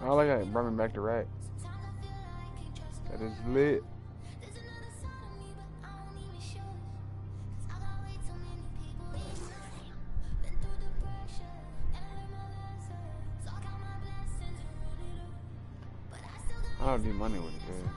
Oh, like that brought me back to right. That is lit. I don't do money with it, dude.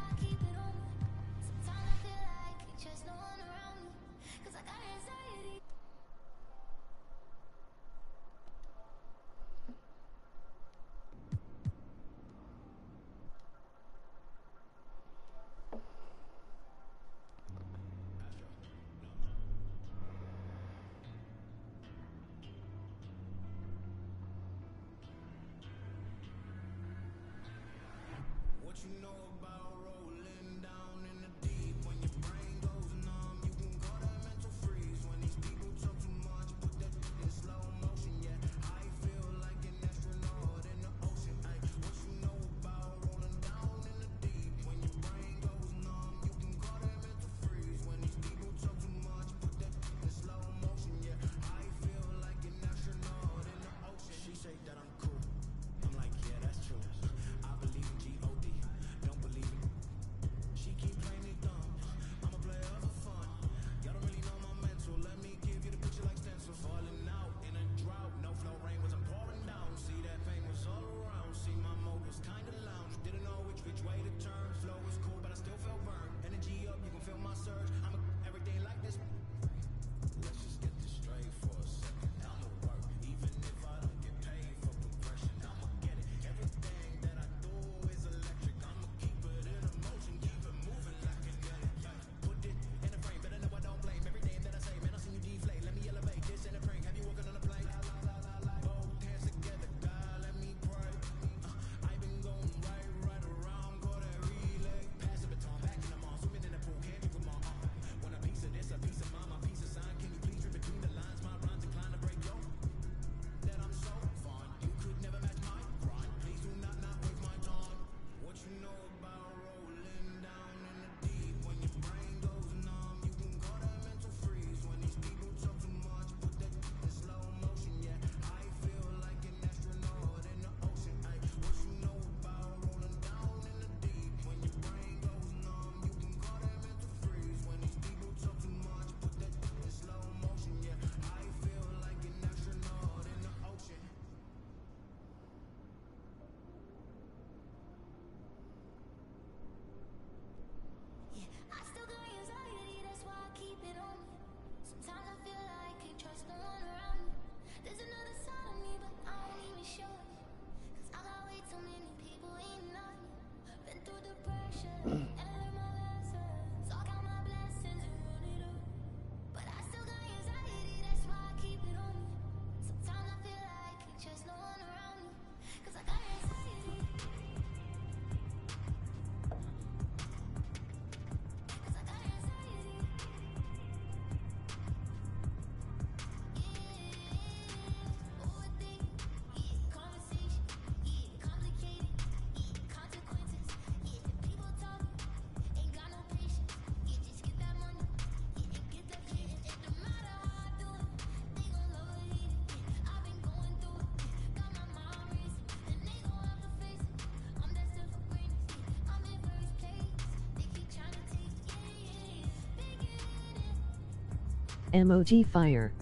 Emoji fire.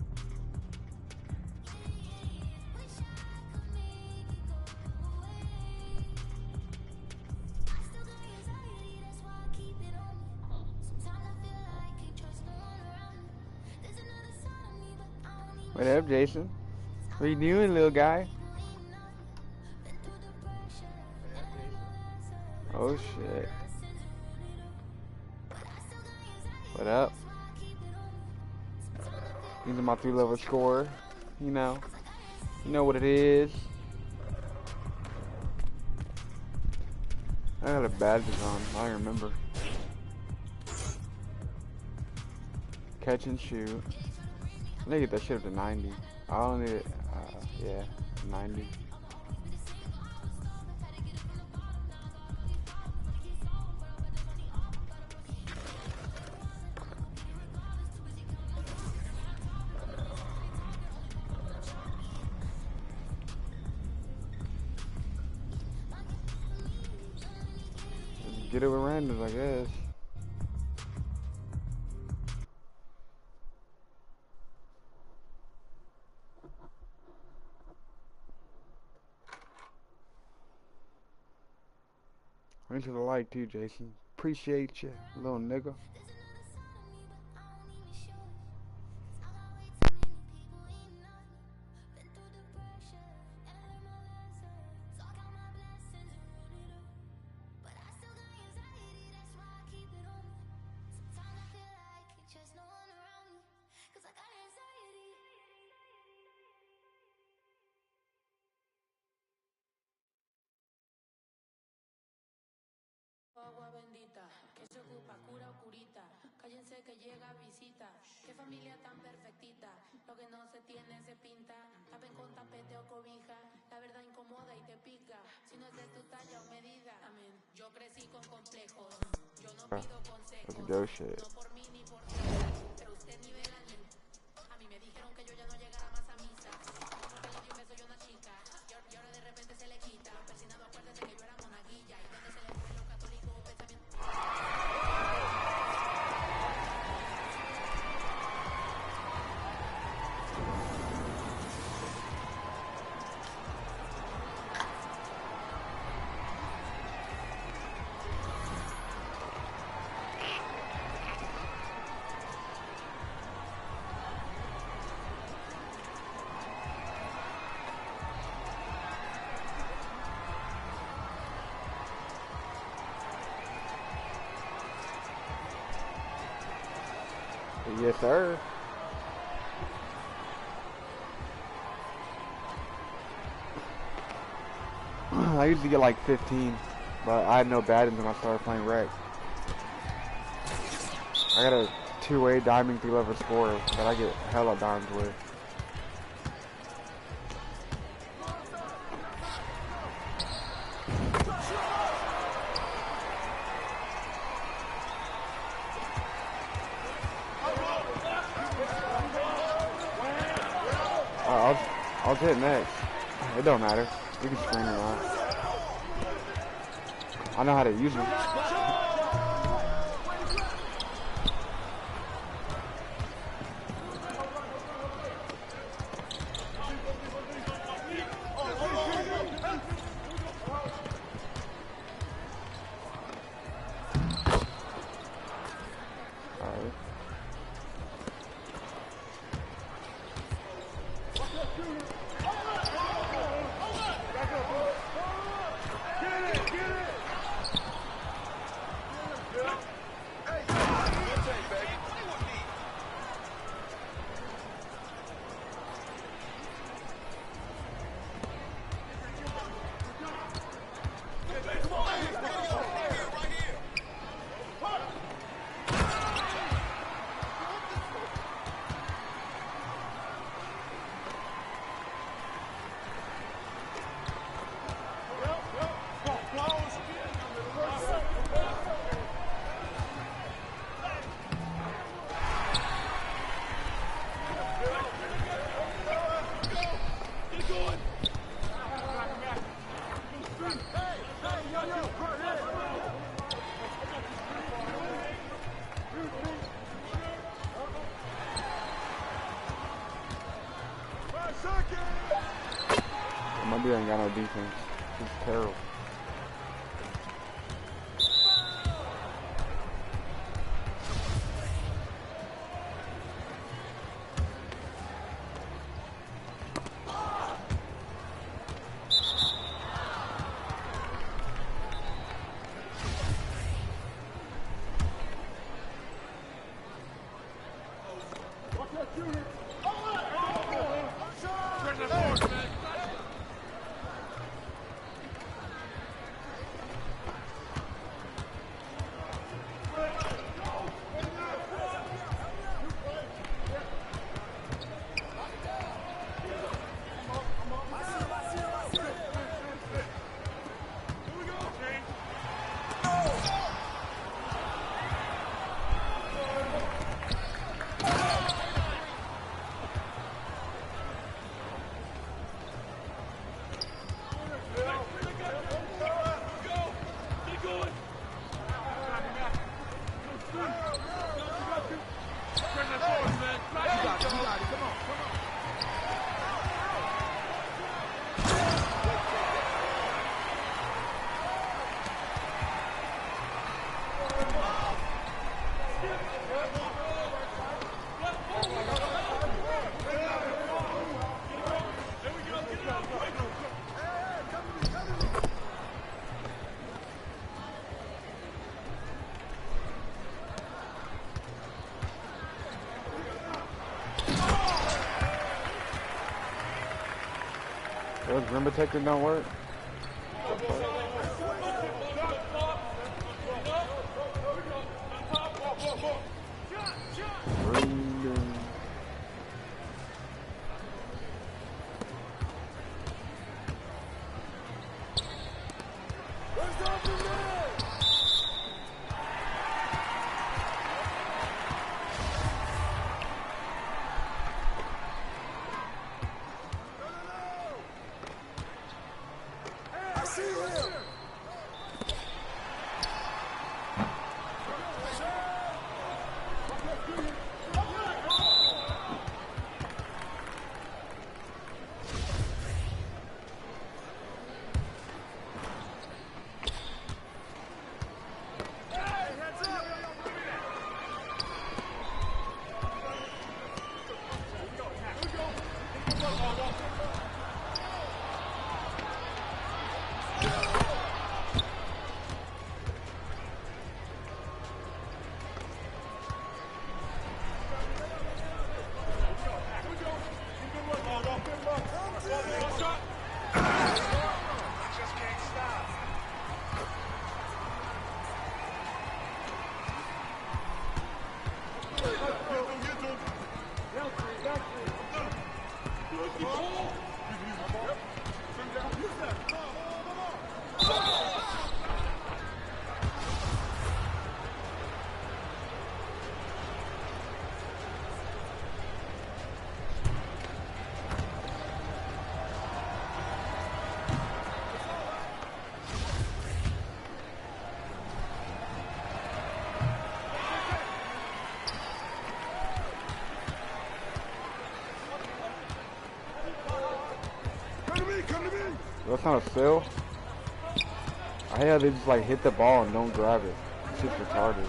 What up, Jason? What you doing, little guy? Oh shit. What up? These are my 3-level score. You know what it is. I got a badges on. I don't remember. Catch and shoot. I need to get that shit up to 90. I don't need it. Yeah, 90. Get it with randoms, I guess. Thanks for the like too, Jason. Appreciate you, little nigga. Agua bendita, que se ocupa, cura o curita. Cállense que llega visita. Qué familia tan perfectita. Lo que no se tiene se pinta. Tapen con tapete o cobija. La verdad incomoda y te pica. Si no es de tu talla o medida. Amén. Yo crecí con complejos. Yo no pido consejos. No por mí ni por ti. Pero usted ni verá ni. A mí me dijeron que yo ya no llegara más a misa. Porque le di un beso yo a una chica. Y ahora de repente se le quita. Persinado, acuérdese que yo era monaguilla. Y donde se le fue lo católico pensamiento. Yes, sir. I used to get like 15, but I had no bad until I started playing rec. I got a 2A diamond 3-level score that I get hella dimes with. I'll hit next. It don't matter. You can stream or not. I know how to use them. My dude ain't got no defense. He's terrible. Those rim protectors don't work. That's not a steal. I hate how they just like hit the ball and don't grab it. It's just retarded.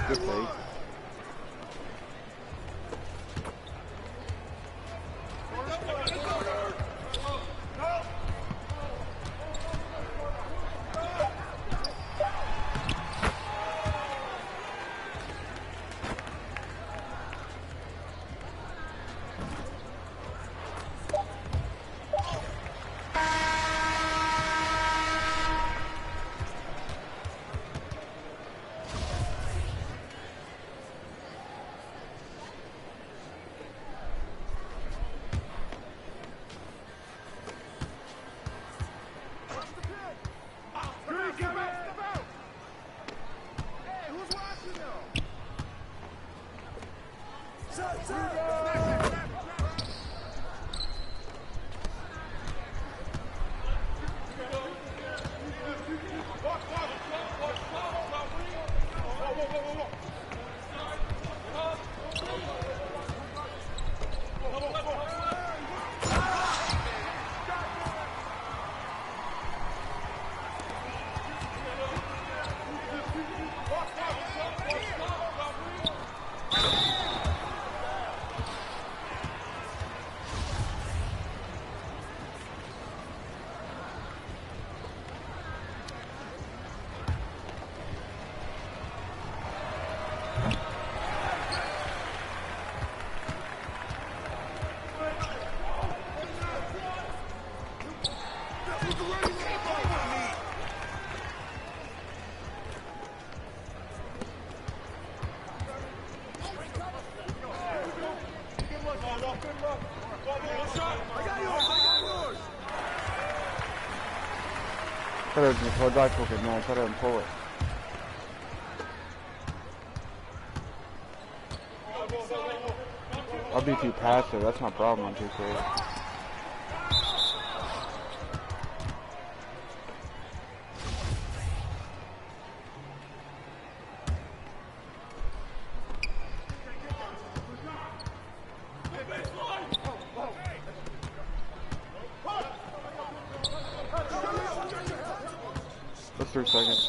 Good fake. 차라리 좀 더 잘 보겠네. 차라리 pull it. I'll be too passive. That's my problem on 2K. That's 3 seconds.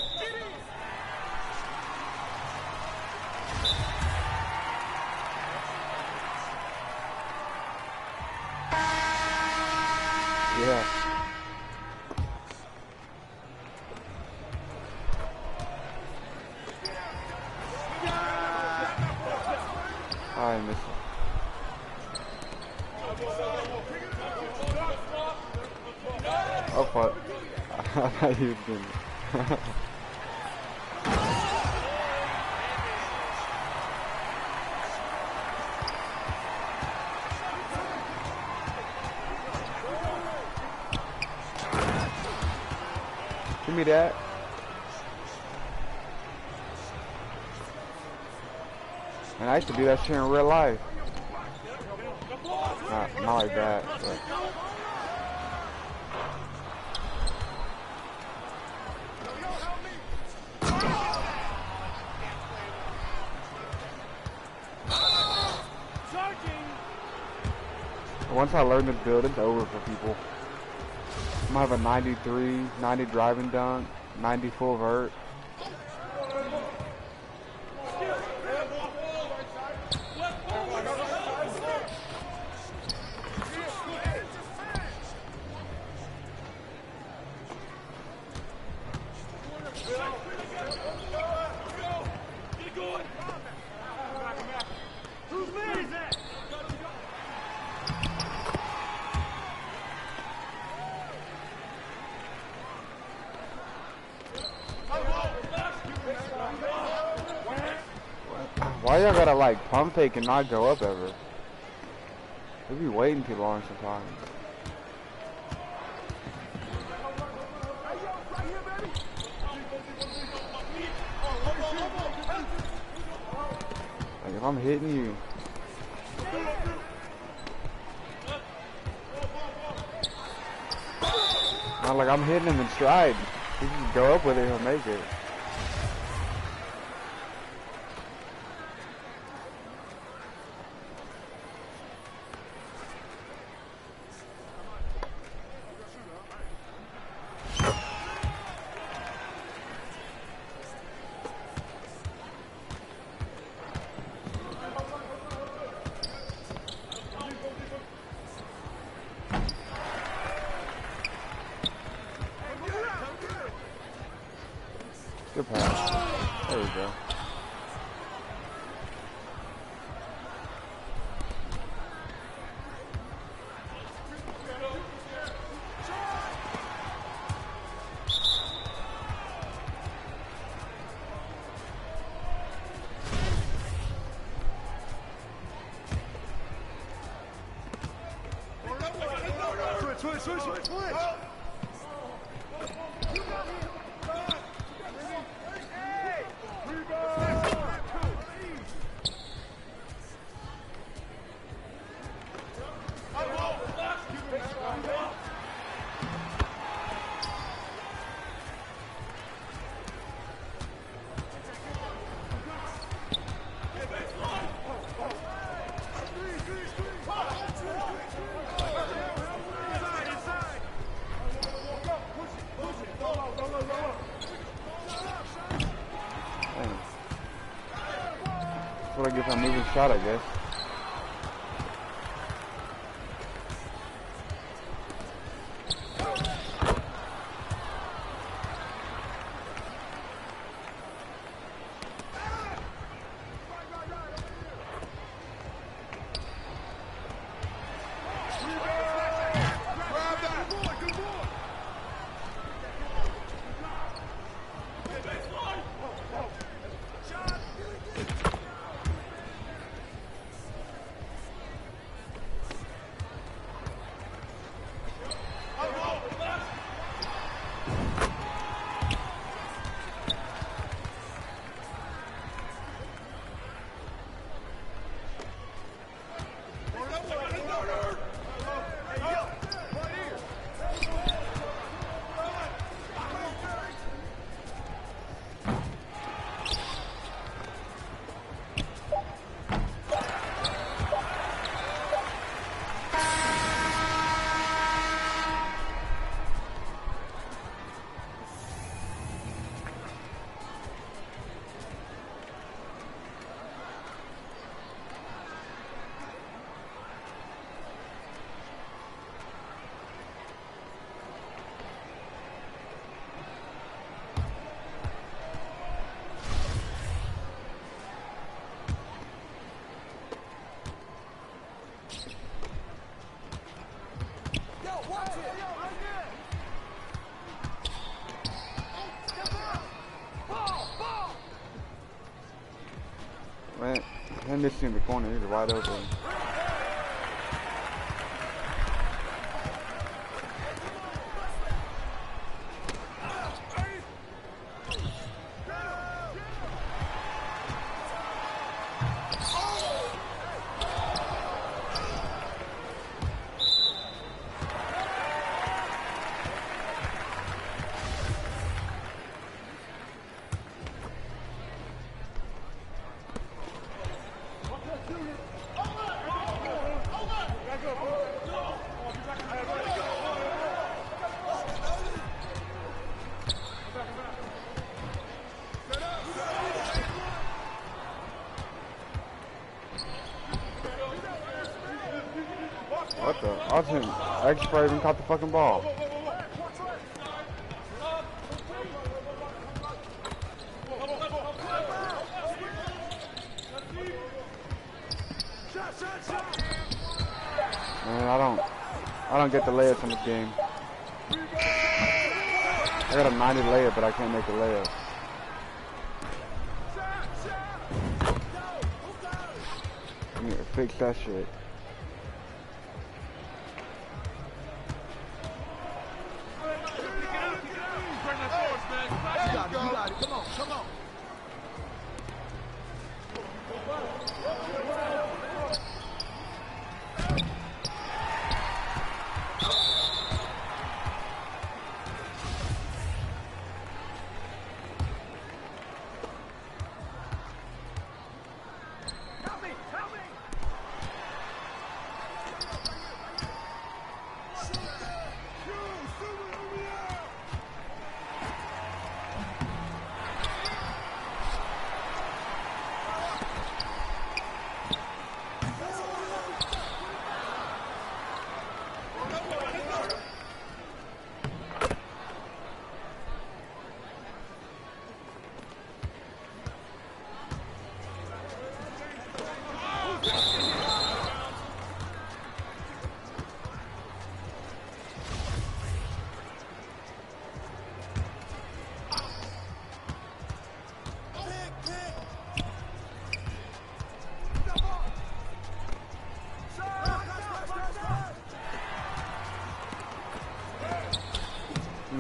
Yeah. I missed it. Oh fuck. I thought you was doing it. Give me that. And I used to do that shit in real life. Not like that, but. Once I learn this build, it's over for people. I'm gonna have a 93, 90 driving dunk, 90 full vert. Why y'all gotta like pump fake and not go up ever? They be waiting too long sometimes. Like if I'm hitting you. Not like I'm hitting him in stride. He can go up with it, he'll make it. Good pass. There you go. Switch! That's what I get for a moving shot, I guess. missing the corner. He's wide open. What the? Austin, X-Spray even caught the fucking ball. Man, I don't get the layups in this game. I got a 90 layup, but I can't make the layup. I need to fix that shit. Come on.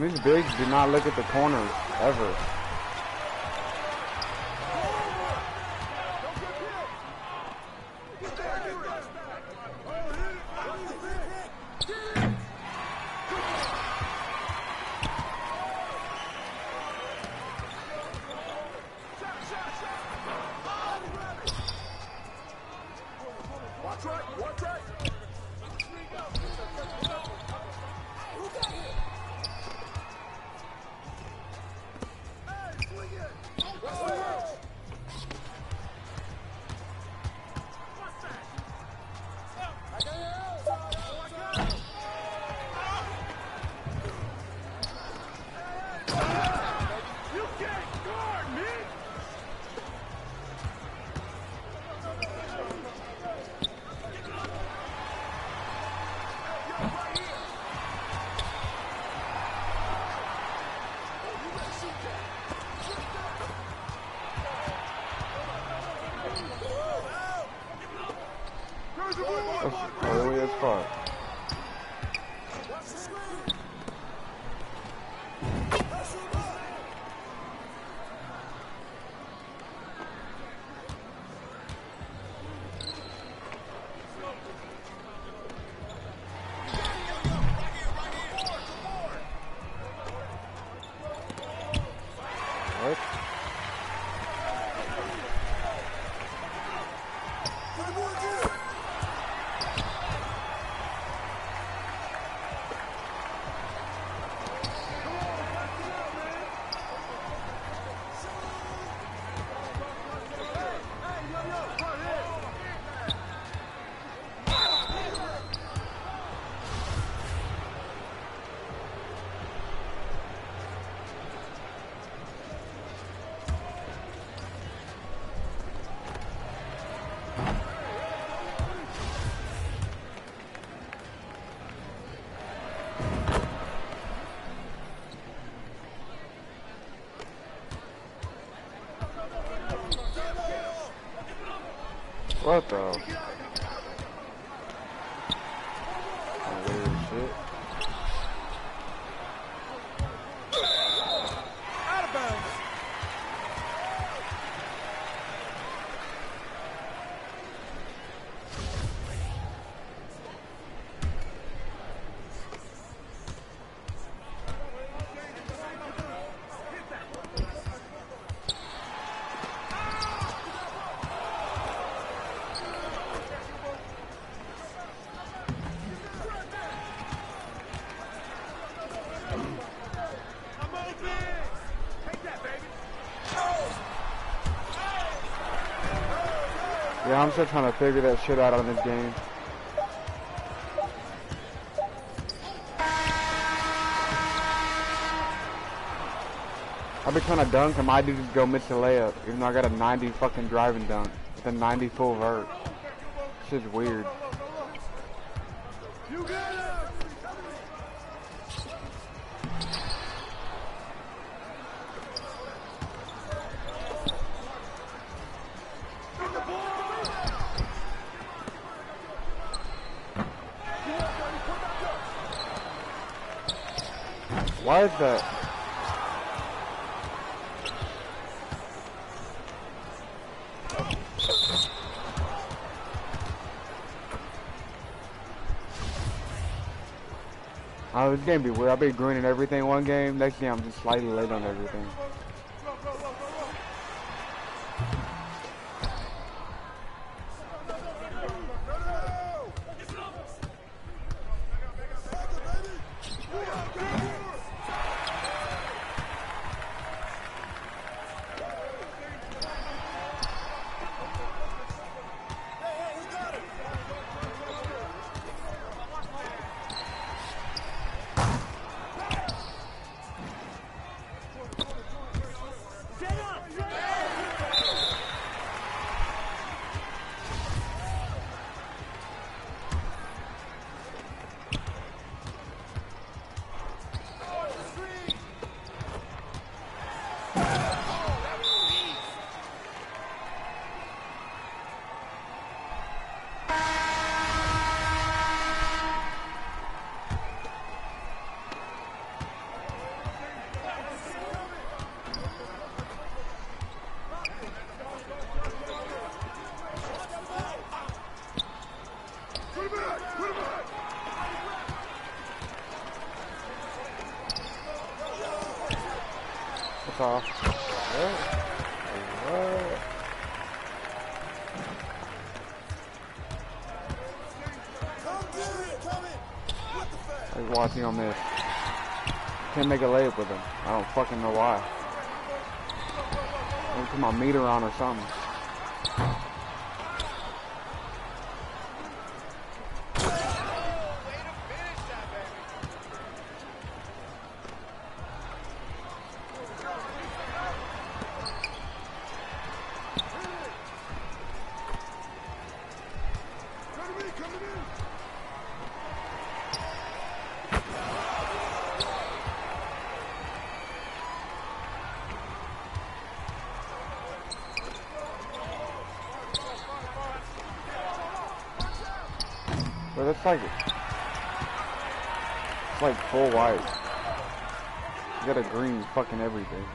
These bigs do not look at the corners ever. That's early as fuck. What? What the? Weird shit. Out of bounds. Yeah, I'm still trying to figure that shit out on this game. I've been trying to dunk, and my dude just go miss a layup, even though I got a 90 fucking driving dunk with a 90 full vert. Shit's weird. You get him! Why is that? Oh, this game be weird. I'll be greening everything one game. Next game, I'm just slightly late on everything. That's all. What? I was watching on this. Can't make a layup with him. I don't fucking know why. I'm gonna put my meter on or something. But it's like full white. You got a green fucking everything.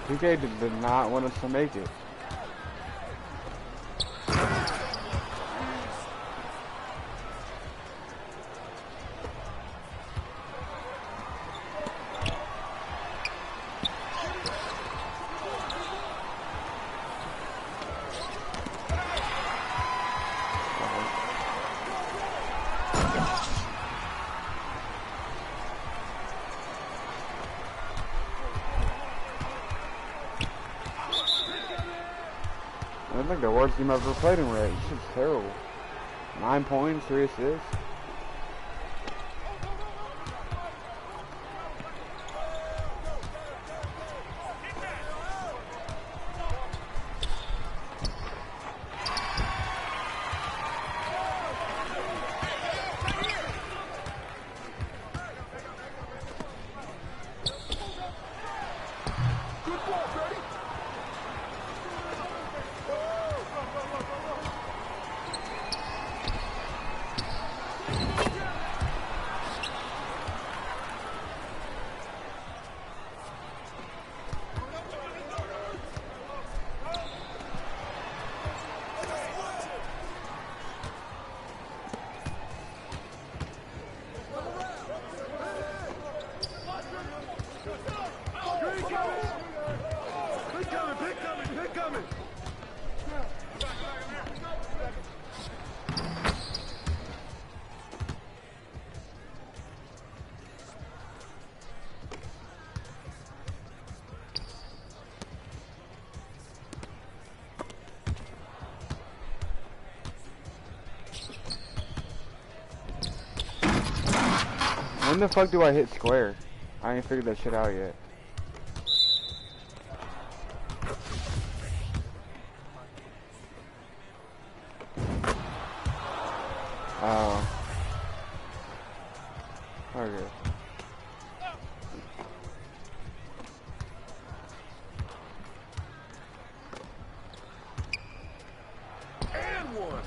PK did not want us to make it. like the worst game I've ever played in red. This shit's terrible. 9 points, 3 assists. When the fuck do I hit square? I ain't figured that shit out yet. Oh. Okay. And one.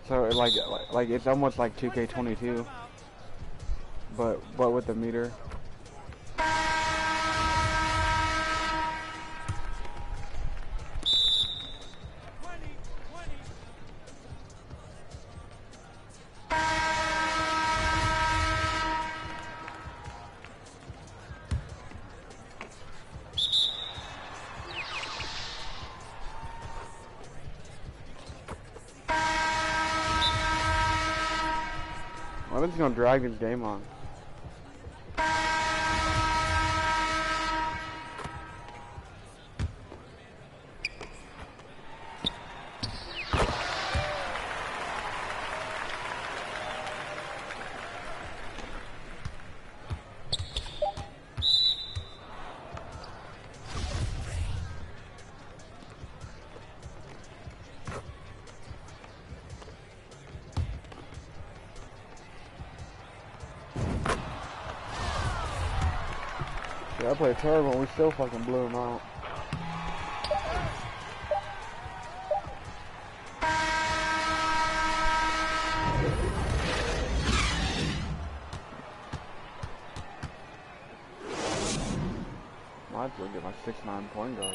So like it's almost like 2K22, but with the meter. I'm just gonna drag this game on. Yeah, I played terrible and we still fucking blew him out. Might as well get my 6'9" point guard.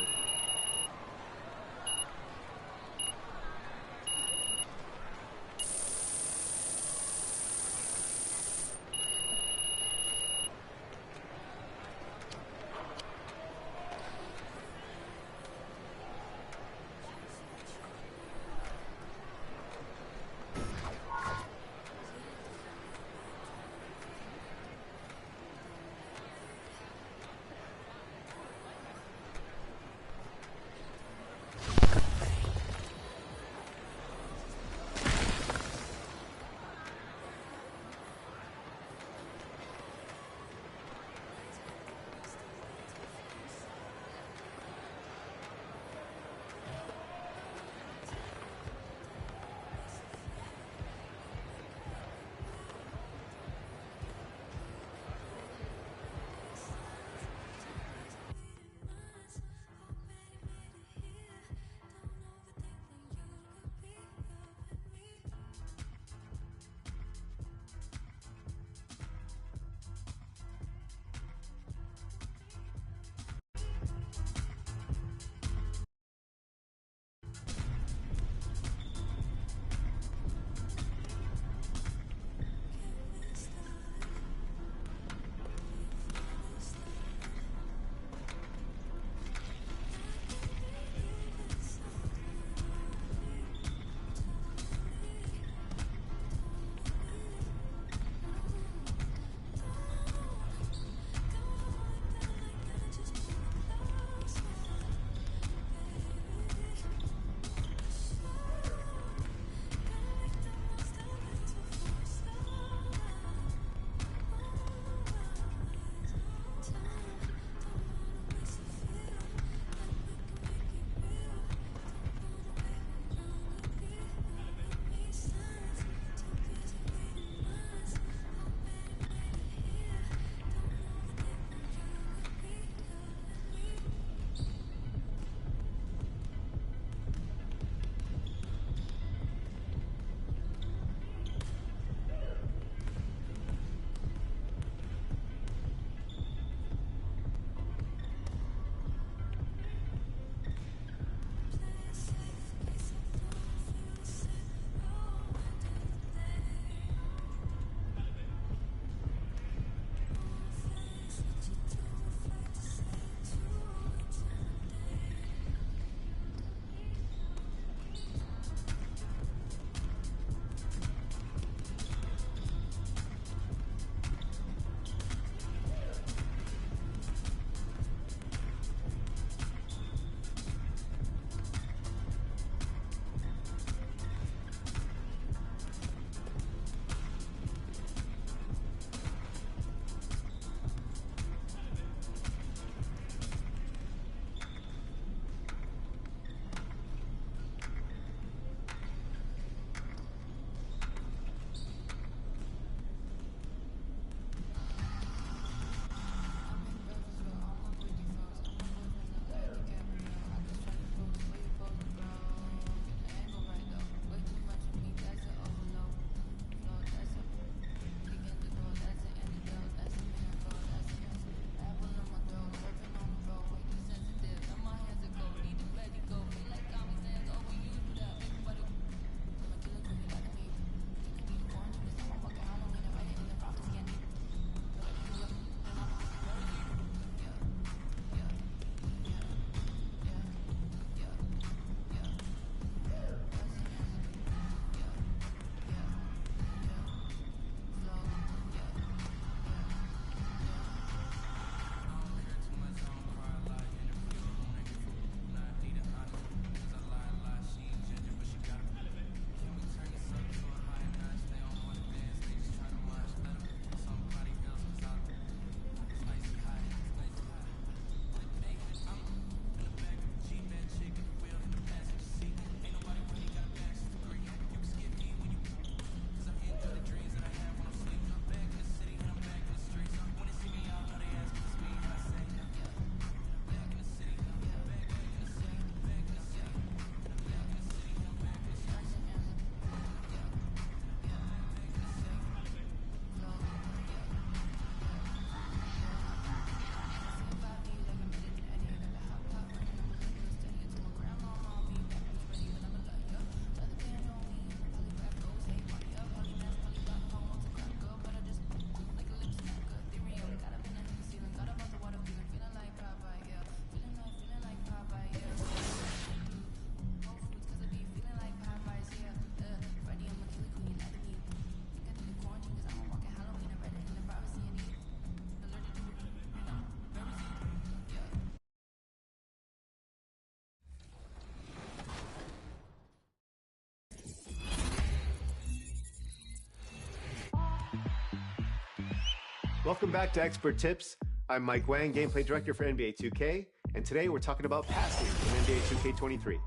Welcome back to Expert Tips. I'm Mike Wang, Gameplay Director for NBA 2K, and today we're talking about passing in NBA 2K23.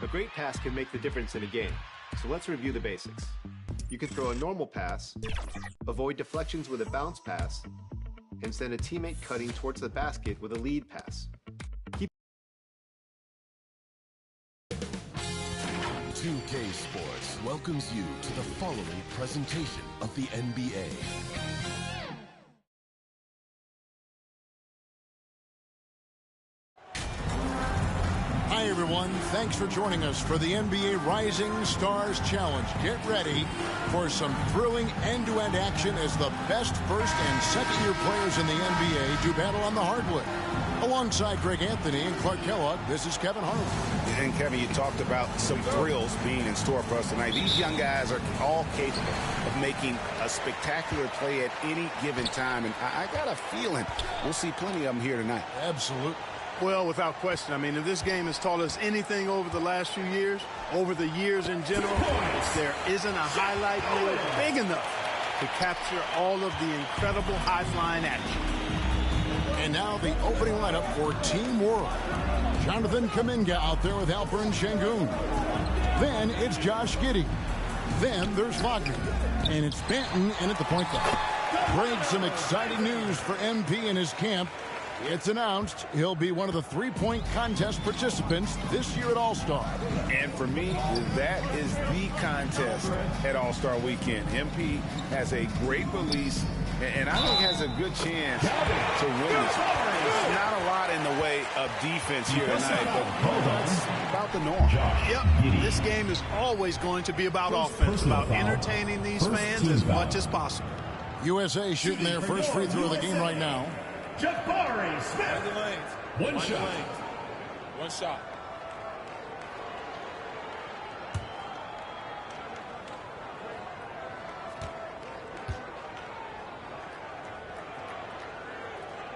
A great pass can make the difference in a game, so let's review the basics. You can throw a normal pass, avoid deflections with a bounce pass, and send a teammate cutting towards the basket with a lead pass. 2K Sports welcomes you to the following presentation of the NBA. Hi everyone, thanks for joining us for the NBA Rising Stars Challenge. Get ready for some thrilling end-to-end action as the best first and second-year players in the NBA do battle on the hardwood. Alongside Greg Anthony and Clark Kellogg, this is Kevin Harlan. And Kevin, you talked about some thrills being in store for us tonight. These young guys are all capable of making a spectacular play at any given time, and I got a feeling we'll see plenty of them here tonight. Absolutely. Well, without question. I mean, if this game has taught us anything over the last few years, over the years in general, there isn't a highlight reel big enough to capture all of the incredible high-flying action. And now the opening lineup for Team World. Jonathan Kuminga out there with Alperen Şengün. Then it's Josh Giddey. Then there's Wagner. And it's Banton in at the point guard. Greg, some exciting news for MP and his camp. It's announced he'll be one of the three-point contest participants this year at All-Star. And for me, that is the contest at All-Star Weekend. MP has a great release, and I think has a good chance to win this. There's not a lot in the way of defense here tonight, but that's about the norm. Yep, this game is always going to be about offense, about entertaining these fans as much as possible. USA shooting their first free throw of the game right now. Jabari Smith. One shot. One shot.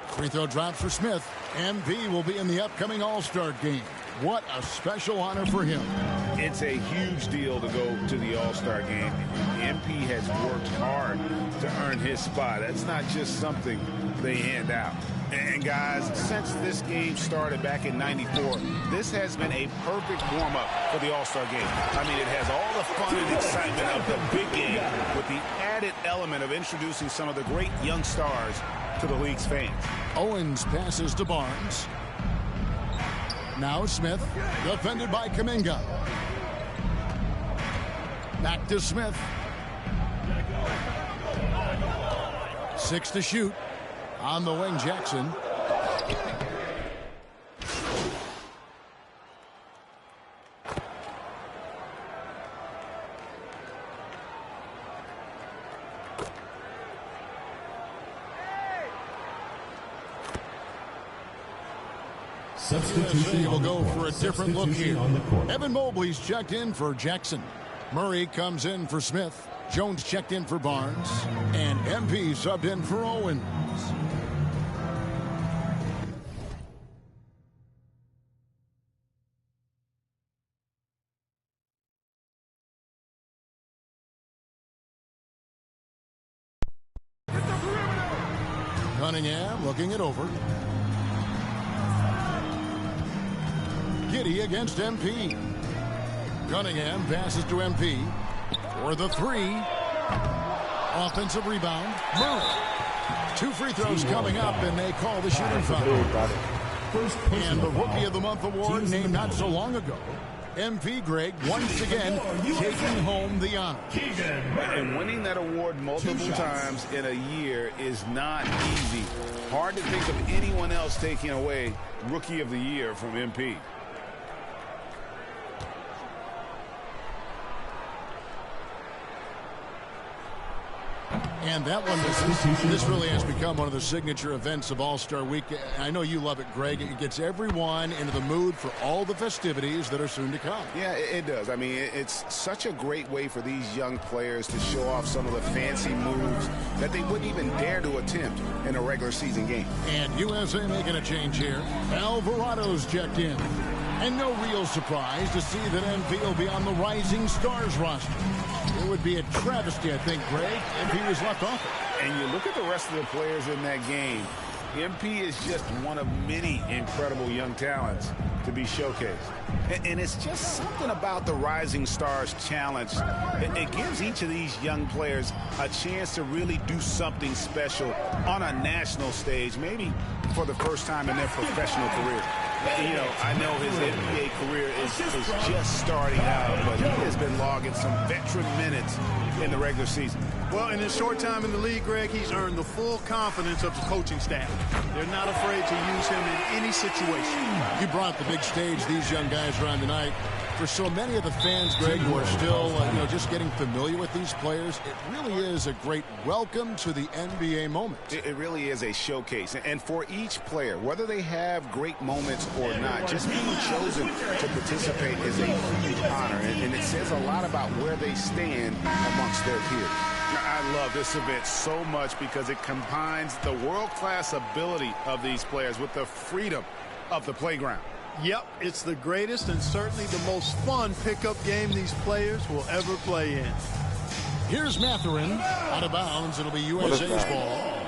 Free throw drops for Smith. MP will be in the upcoming All-Star game. What a special honor for him. It's a huge deal to go to the All-Star game. MP has worked hard to earn his spot. That's not just something they hand out. And guys, since this game started back in '94, this has been a perfect warm-up for the All-Star game. I mean, it has all the fun and excitement of the big game with the added element of introducing some of the great young stars to the league's fans. Owens passes to Barnes. Now Smith, defended by Kuminga. Back to Smith. 6 to shoot. On the wing, Jackson. Substitution will go for a different look here. Evan Mobley's checked in for Jackson. Murray comes in for Smith. Jones checked in for Barnes. And MP subbed in for Owens. Cunningham looking it over. Giddey against MP. Cunningham passes to MP for the three. Offensive rebound. Murray. 2 free throws coming up, and they call the shooting foul. And the Rookie of the Month award named not so long ago. MP Greg once again taking home the honor. And winning that award multiple times in a year is not easy. Hard to think of anyone else taking away Rookie of the Year from MP. And that one, this really has become one of the signature events of All-Star Week. I know you love it, Greg. It gets everyone into the mood for all the festivities that are soon to come. Yeah, it does. I mean, it's such a great way for these young players to show off some of the fancy moves that they wouldn't even dare to attempt in a regular season game. And USA making a change here. Alvarado's checked in. And no real surprise to see that MP will be on the Rising Stars roster. It would be a travesty, I think, Greg, if he was left off it. Yeah, it would be. I mean, it's such a great way for these young players to show off some of the fancy moves that they wouldn't even dare to attempt in a regular season game. And And no real surprise to see that MP will be on the Rising Stars roster. It would be a travesty, I think, Greg, if he was left off it. And you look at the rest of the players in that game, MP is just one of many incredible young talents to be showcased. And it's just something about the Rising Stars Challenge. It gives each of these young players a chance to really do something special on a national stage, maybe for the first time in their professional career. You know, I know his NBA career is just starting out, but he has been logging some veteran minutes in the regular season. Well, in his short time in the league, Greg, he's earned the full confidence of the coaching staff. They're not afraid to use him in any situation. You brought the big stage these young guys are on tonight. For so many of the fans, Greg, who are still just getting familiar with these players, it really is a great welcome to the NBA moment. It really is a showcase. And for each player, whether they have great moments or not, just being chosen to participate is a huge honor. And it says a lot about where they stand amongst their peers. I love this event so much because it combines the world-class ability of these players with the freedom of the playground. Yep, it's the greatest and certainly the most fun pickup game these players will ever play in. Here's Matherin out of bounds. It'll be USA's ball.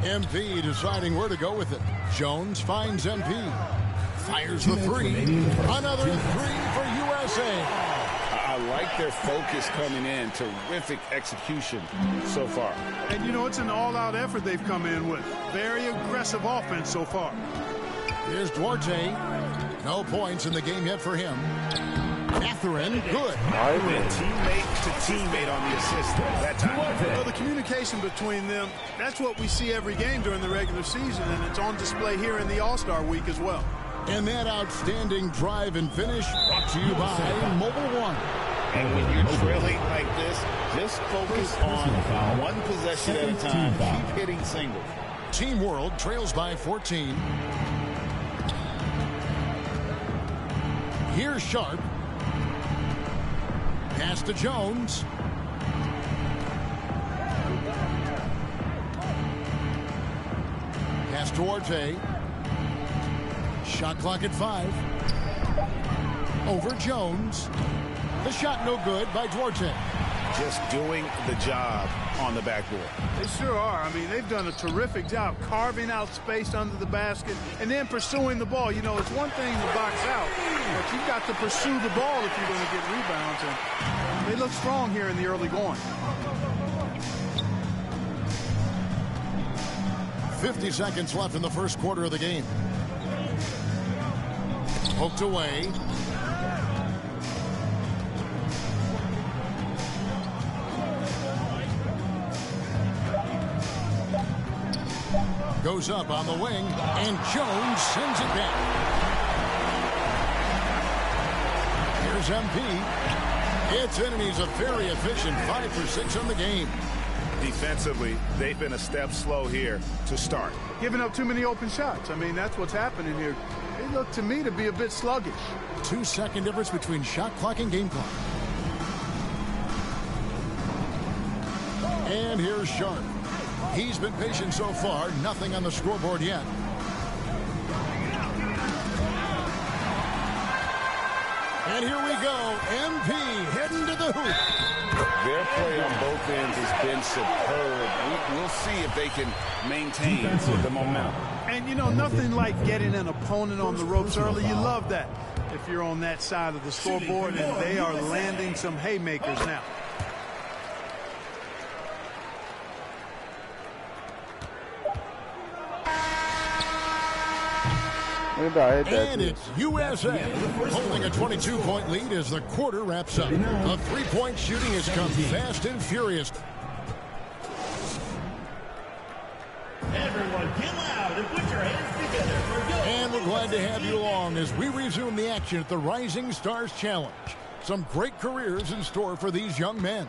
MP deciding where to go with it. Jones finds MP. Fires the three. Another three for USA. I like their focus coming in. Terrific execution so far. And, you know, it's an all-out effort they've come in with. Very aggressive offense so far. Here's Duarte. No points in the game yet for him. Matherin, good. Teammate to teammate on the assist that time. Well, the communication between them, that's what we see every game during the regular season, and it's on display here in the All-Star week as well. And that outstanding drive and finish brought to you by Mobile One. And when you're trailing like this, just focus on one possession at a time. Keep hitting singles. Team World trails by 14. Here's Sharp. Pass to Jones. Pass to Duarte. Shot clock at 5. Over Jones. The shot no good by Duarte. Just doing the job on the backboard. They sure are. I mean, they've done a terrific job carving out space under the basket and then pursuing the ball. You know, it's one thing to box out, but you've got to pursue the ball if you're going to get rebounds. And they look strong here in the early going. 50 seconds left in the first quarter of the game. Poked away. Goes up on the wing, and Jones sends it back. Here's MP. It's in, and he's a very efficient 5 for 6 on the game. Defensively, they've been a step slow here to start. Giving up too many open shots. I mean, that's what's happening here. They look to me to be a bit sluggish. 2-second difference between shot clock and game clock. And here's Sharp. He's been patient so far. Nothing on the scoreboard yet. And here we go. MP heading to the hoop. Their play on both ends has been superb. We'll see if they can maintain the momentum. And, you know, nothing like getting an opponent on the ropes early. You love that if you're on that side of the scoreboard, and they are landing some haymakers now. And it's USA holding a 22-point lead as the quarter wraps up. The three-point shooting has come fast and furious. Everyone get loud and put your hands together for go. And we're glad to have you along as we resume the action at the Rising Stars Challenge. Some great careers in store for these young men.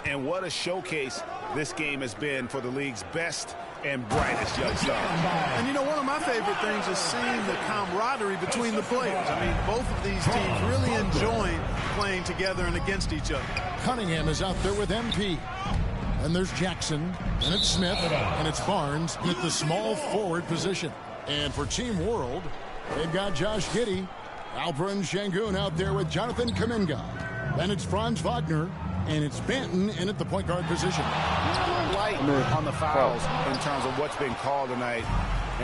And what a showcase this game has been for the league's best and brightest young stars. And, you know, one of my favorite things is seeing the camaraderie between the players. I mean, both of these teams really enjoying playing together and against each other. Cunningham is out there with MP. And there's Jackson, and it's Smith, and it's Barnes at the small forward position. And for Team World, They've got Josh Giddey. Alperen Sengun out there with Jonathan Kuminga. Then it's Franz Wagner. And it's Banton in at the point guard position. Light on the fouls in terms of what's been called tonight.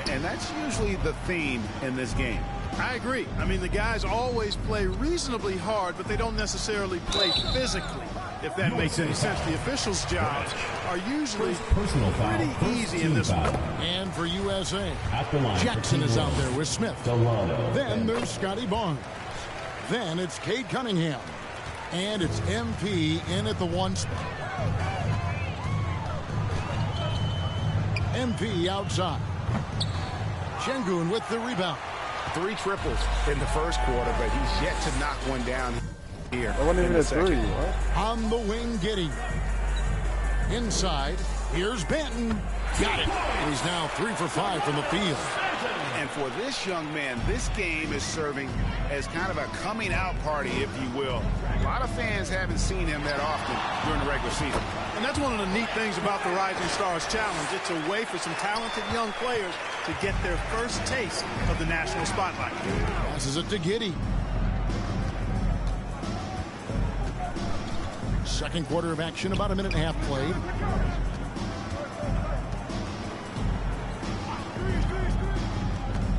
And that's usually the theme in this game. I agree. I mean, the guys always play reasonably hard, but they don't necessarily play physically, if that makes any sense. The officials' jobs are usually pretty easy in this one. And for USA, Jackson is out there with Smith. Then there's Scotty Barnes. Then it's Cade Cunningham. And it's MP in at the 1 spot. MP outside. Sengun with the rebound. 3 triples in the first quarter, but he's yet to knock one down here. That wasn't even a 3. What? On the wing, Giddey. Inside, here's Banton. Got it. And he's now 3 for 5 from the field. And for this young man, this game is serving as kind of a coming out party, if you will. A lot of fans haven't seen him that often during the regular season. And that's one of the neat things about the Rising Stars Challenge. It's a way for some talented young players to get their first taste of the national spotlight. Passes it to Giddey. Second quarter of action, about a minute and a half played.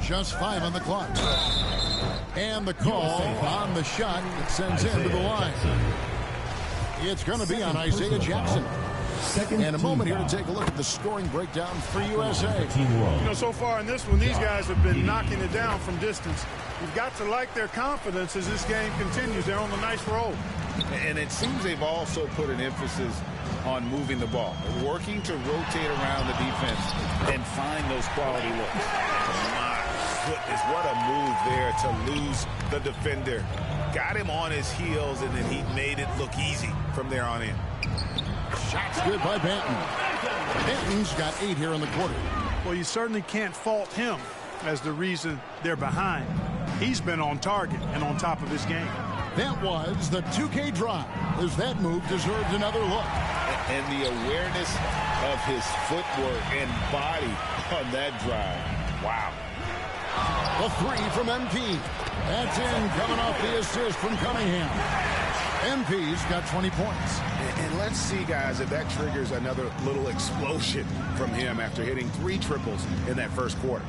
Just 5 on the clock. And the call on the shot that sends him to the line. It's going to be on Isaiah Jackson. And a moment here to take a look at the scoring breakdown for USA. You know, so far in this one, these guys have been knocking it down from distance. You've got to like their confidence as this game continues. They're on a nice roll. And it seems they've also put an emphasis on moving the ball, working to rotate around the defense and find those quality looks. My goodness, what a move there to lose the defender. Got him on his heels, and then he made it look easy from there on in. Shot's good by Banton. Banton's got 8 here in the quarter. Well, you certainly can't fault him as the reason they're behind. He's been on target and on top of his game. That was the 2K drive, as that move deserved another look. And the awareness of his footwork and body on that drive. Wow. The 3 from MP. That's in, coming off the assist from Cunningham. MP's got 20 points. And let's see, guys, if that triggers another little explosion from him after hitting 3 triples in that first quarter.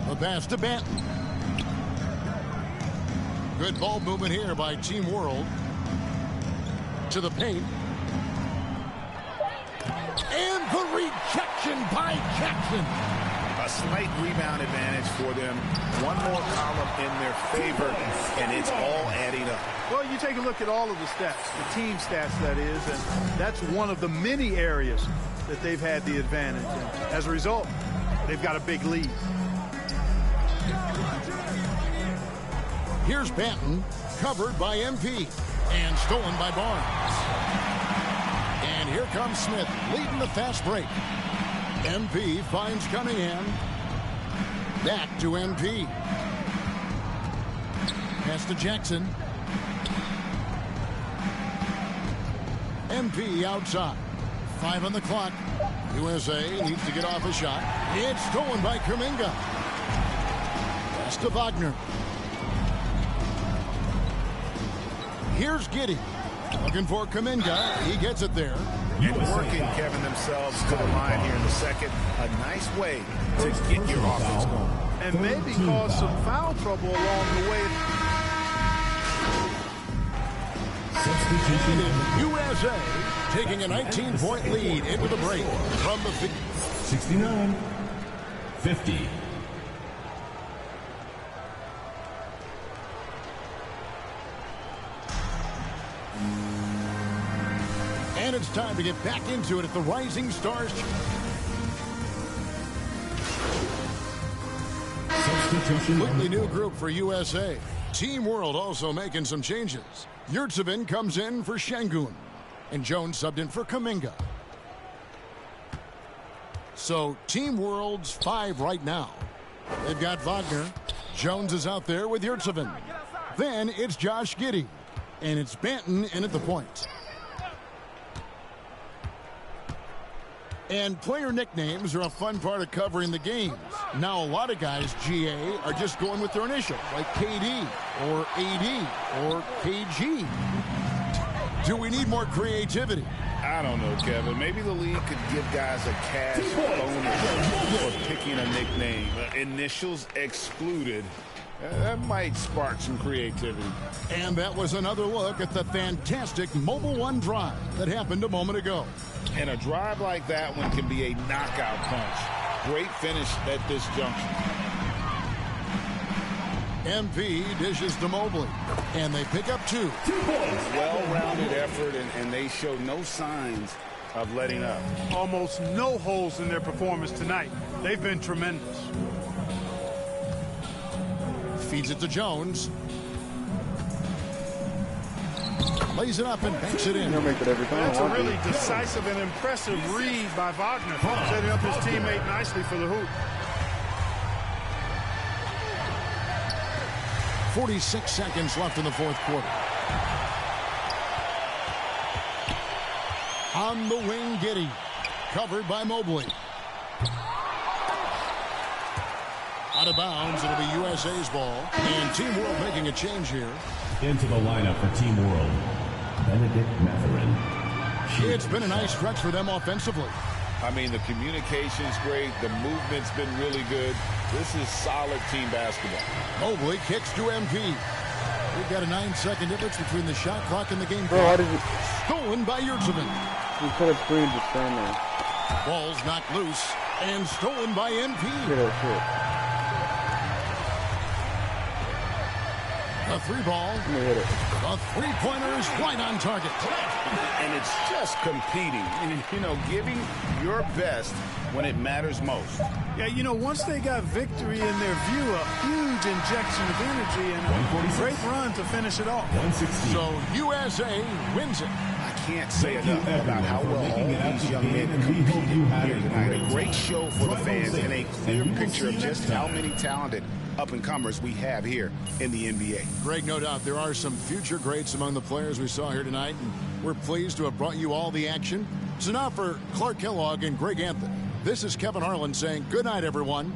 The pass to Banton. Good ball movement here by Team World. To the paint. And the rejection by Jackson. A slight rebound advantage for them. One more column in their favor, and it's all adding up. Well, you take a look at all of the stats, the team stats, that is, and that's one of the many areas that they've had the advantage. And as a result, they've got a big lead. Here's Banton, covered by MP, and stolen by Barnes. And here comes Smith, leading the fast break. MP finds Cunningham. Back to MP. Pass to Jackson. MP outside. 5 on the clock. USA needs to get off a shot. It's stolen by Kuminga. Pass to Wagner. Here's Giddey. Looking for Kuminga. He gets it there. And working, Kevin, themselves to the line here in the second. A nice way to get your offense going. And maybe cause some foul trouble along the way. USA taking a 19-point lead into the break from the 69-50. And it's time to get back into it at the Rising Stars. Completely new group for USA. Team World also making some changes. Yurtsevin comes in for Sengun, and Jones subbed in for Kuminga. So Team World's 5 right now. They've got Wagner. Jones is out there with Yurtsevin. Then it's Josh Giddey, and it's Banton in at the point. And player nicknames are a fun part of covering the games. Now, a lot of guys, GA, are just going with their initial, like KD or AD or KG. Do we need more creativity? I don't know, Kevin. Maybe the league could give guys a cash bonus for picking a nickname. Initials excluded. That might spark some creativity. And that was another look at the fantastic Mobile One drive that happened a moment ago. And a drive like that one can be a knockout punch. Great finish at this junction. MP dishes to Mobley, and they pick up 2. Well-rounded effort, and they show no signs of letting up. Almost no holes in their performance tonight. They've been tremendous. Feeds it to Jones. Lays it up and banks it in. He'll make it every time. That's a really decisive and impressive read by Wagner, setting up his teammate nicely for the hoop. 46 seconds left in the fourth quarter. On the wing, Giddey. Covered by Mobley. Out of bounds, it'll be USA's ball. And Team World making a change here. Into the lineup for Team World, Benedict Mathurin. It's been a nice stretch for them offensively. I mean, the communication's great. The movement's been really good. This is solid team basketball. Mobley kicks to MP. We've got a 9-second difference between the shot clock and the game Bro, clock. Stolen by Yurtseven. You could have screened to stand there. Ball's knocked loose and stolen by MP. Shit. The 3-ball. Let me hit it. The 3-pointer is right on target. And it's just competing. And, you know, giving your best when it matters most. Yeah, you know, once they got victory in their view, a huge injection of energy and a great run to finish it off. 160. So USA wins it. I can't say enough about how well all these young men competed here tonight. A great show for the fans and a clear picture of just how many talented up-and-comers we have here in the NBA. Greg, no doubt there are some future greats among the players we saw here tonight, and we're pleased to have brought you all the action. So now for Clark Kellogg and Greg Anthony, this is Kevin Harlan saying good night, everyone.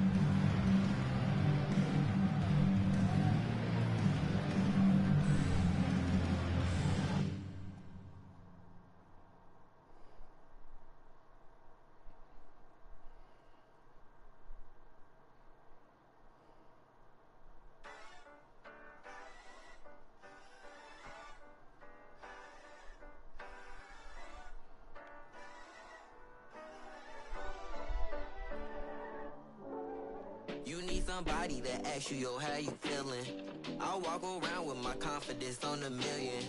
Somebody that asks you, yo, how you feeling? I walk around with my confidence on a million.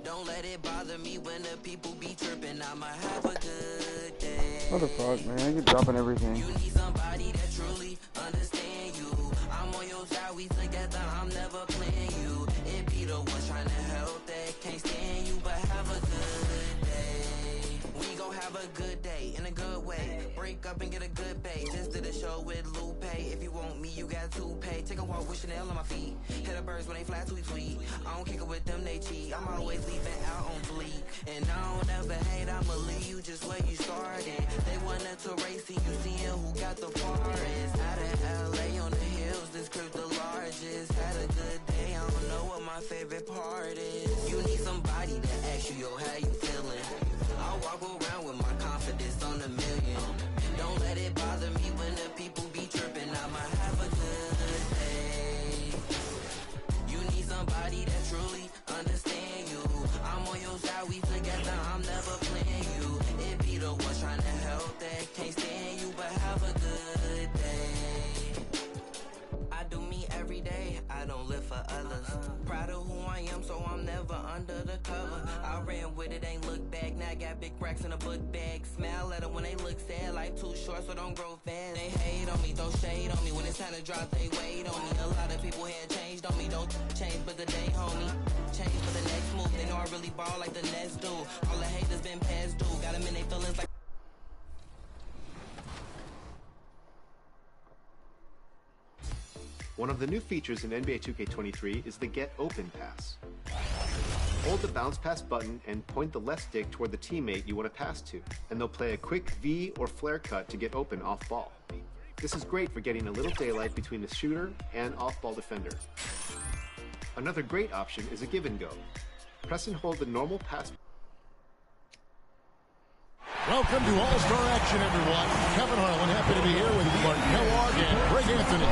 Don't let it bother me when the people be tripping. I'ma have a good day. What the fuck, man? You're dropping everything. You need somebody that truly understand you. I'm on your side, we together, I'm never playing you. It be the ones trying to help that can't stand you, but have a good day. We gon' have a good day in a good way. Break up and get a good pay. Just did a show with Lupe. If you want me, you got to pay. Take a walk with Chanel on my feet. Hit the birds when they fly tweet. I don't kick it with them, they cheat. I'm always leaving out on fleek. And I don't ever hate, I'ma leave you just where you started. They wanted to race and you seeing who got the farthest. Out of LA on the hills, this crib the largest. Had a good day, I don't know what my favorite part is. You need somebody that asks you, yo, how you feeling? I walk around with my confidence on a million. Don't let it bother me when the people be tripping. I'ma have a good day. You need somebody that truly understand you. I'm on your side, we together, I'm never playing you. It be the ones trying to help that can't stand you, but have a good day. I do me every day, I don't live for others. Proud of who I am, so I'm never under the cover. I ran with it, ain't look back, now I got big racks in a book bag. Smile at them when they look sad, life too short, so don't grow fast. They hate on me, throw shade on me, when it's time to drop, they wait on me. A lot of people had changed on me, don't change but the day, homie. Change for the next move, they know I really ball like the Nets do. All the haters been past due, got them in their feelings like. One of the new features in NBA 2K23 is the Get Open pass. Hold the bounce pass button and point the left stick toward the teammate you want to pass to, and they'll play a quick V or flare cut to get open off ball. This is great for getting a little daylight between the shooter and off-ball defender. Another great option is a give and go. Press and hold the normal pass. Welcome to All-Star action, everyone. Kevin Harlan, happy to be here with Martin Kellogg and Greg Anthony.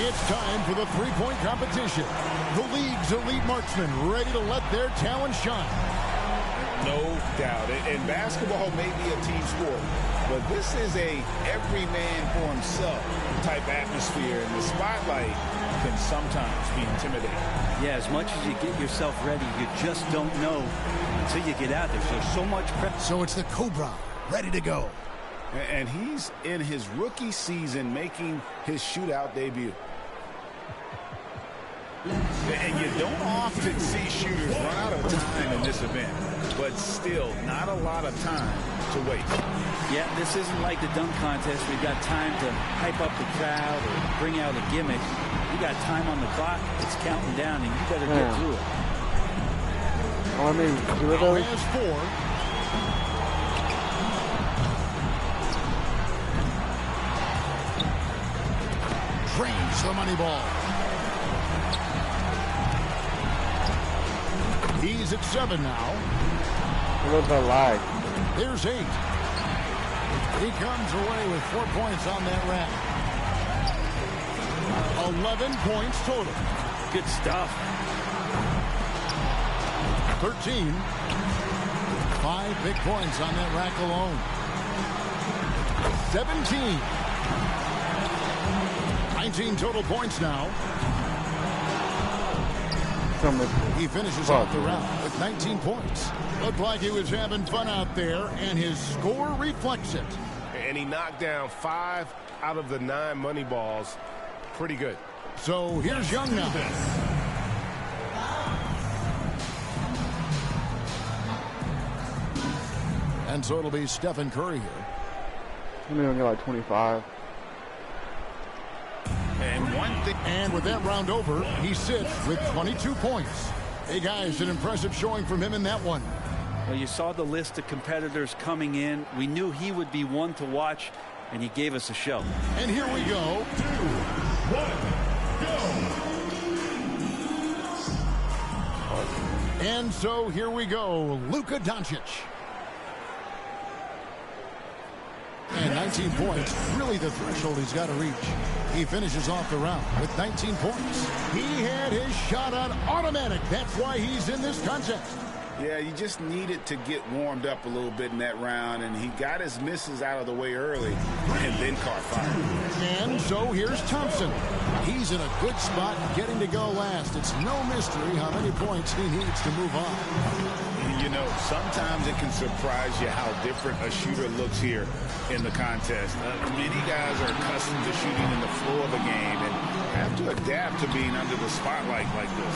It's time for the three-point competition. The league's elite marksmen ready to let their talent shine. No doubt. And basketball may be a team sport, but this is a every man for himself type atmosphere, and the spotlight can sometimes be intimidating. Yeah, as much as you get yourself ready, you just don't know until you get out there. There's so much prep. So it's the Cobra, ready to go. And he's in his rookie season making his shootout debut. And you don't often see shooters run out of time in this event, but still not a lot of time to waste. Yeah, this isn't like the dunk contest. We've got time to hype up the crowd or bring out a gimmick. You got time on the clock. It's counting down, and you better get through it. Oh, I mean, two of those. Has four. Drains the money ball. He's at 7 now. Look at the lag. There's 8. He comes away with 4 points on that rack. 11 points total. Good stuff. 13. 5 big points on that rack alone. 17. 19 total points now. He finishes off the round with 19 points. Looked like he was having fun out there, and his score reflects it. And he knocked down 5 out of the 9 money balls. Pretty good. So here's Young now. And so it'll be Stephen Curry here. I'm going to get like 25. And with that round over, he sits with 22 points. Hey, guys, an impressive showing from him in that one. Well, you saw the list of competitors coming in. We knew he would be one to watch, and he gave us a show. And here we go. 2, 1, go. And so here we go. Luka Doncic. And 19 points, really the threshold he's got to reach. He finishes off the round with 19 points. He had his shot on automatic. That's why he's in this contest. Yeah, you just needed to get warmed up a little bit in that round, and he got his misses out of the way early and then caught fire. And so here's Thompson. He's in a good spot getting to go last. It's no mystery how many points he needs to move on. You know, sometimes it can surprise you how different a shooter looks here in the contest. Many guys are accustomed to shooting in the flow of a game and have to adapt to being under the spotlight like this.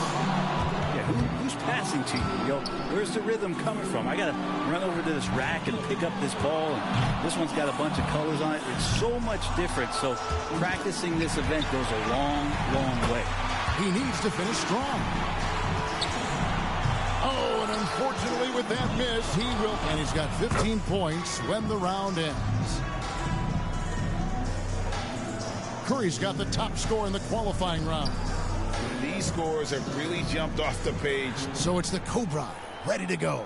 Yeah, who's passing to you? Yo, where's the rhythm coming from? I got to run over to this rack and pick up this ball, and this one's got a bunch of colors on it. It's so much different, so practicing this event goes a long, long way. He needs to finish strong. Oh, and unfortunately with that miss, he will. And he's got 15 points when the round ends. Curry's got the top score in the qualifying round. These scores have really jumped off the page. So it's the Cobra, ready to go.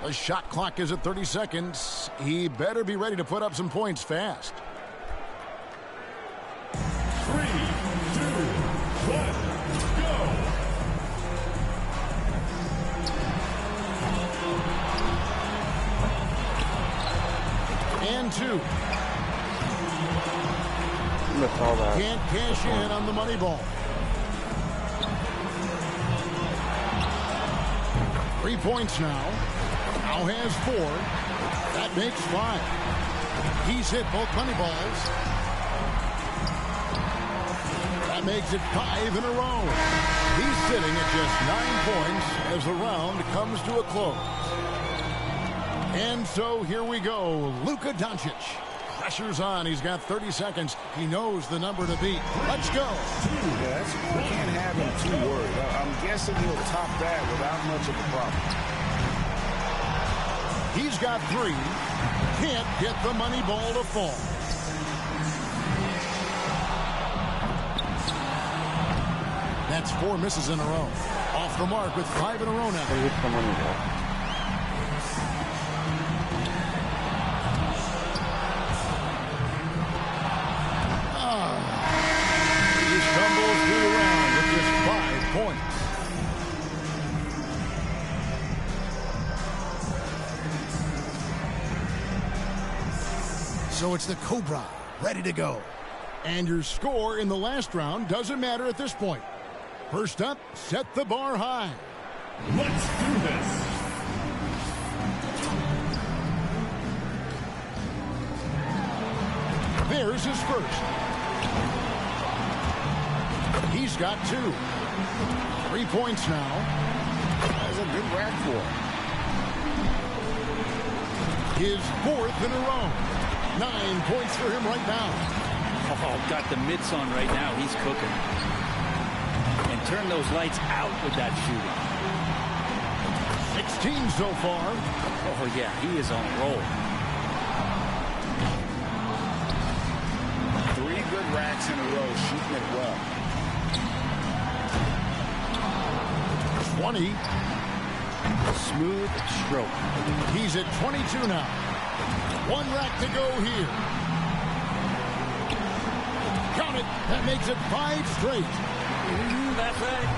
The shot clock is at 30 seconds. He better be ready to put up some points fast. 3, 2, 1, go! And 2. Missed all that. Can't cash in on the money ball. 3 points now. Now has 4. That makes 5. He's hit both money balls. That makes it 5 in a row. He's sitting at just 9 points as the round comes to a close. And so here we go. Luka Doncic. Pressure's on. He's got 30 seconds. He knows the number to beat. Let's go. Yeah, we can't have him too worried. I'm guessing he'll top that without much of a problem. He's got 3. Can't get the money ball to fall. That's 4 misses in a row. Off the mark with 5 in a row now. He stumbles through the round with just 5 points. So it's the Cobra ready to go. And your score in the last round doesn't matter at this point. First up, set the bar high. Let's do this. There's his first. He's got 2. 3 points now. That's a good rack for him. His 4th in a row. 9 points for him right now. Oh, got the mitts on right now. He's cooking. And turn those lights out with that shooting. 16 so far. Oh, yeah, he is on a roll. 3 good racks in a row, shooting it well. 20. Smooth stroke. He's at 22 now. 1 rack to go here. Count it. That makes it 5 straight. That's right.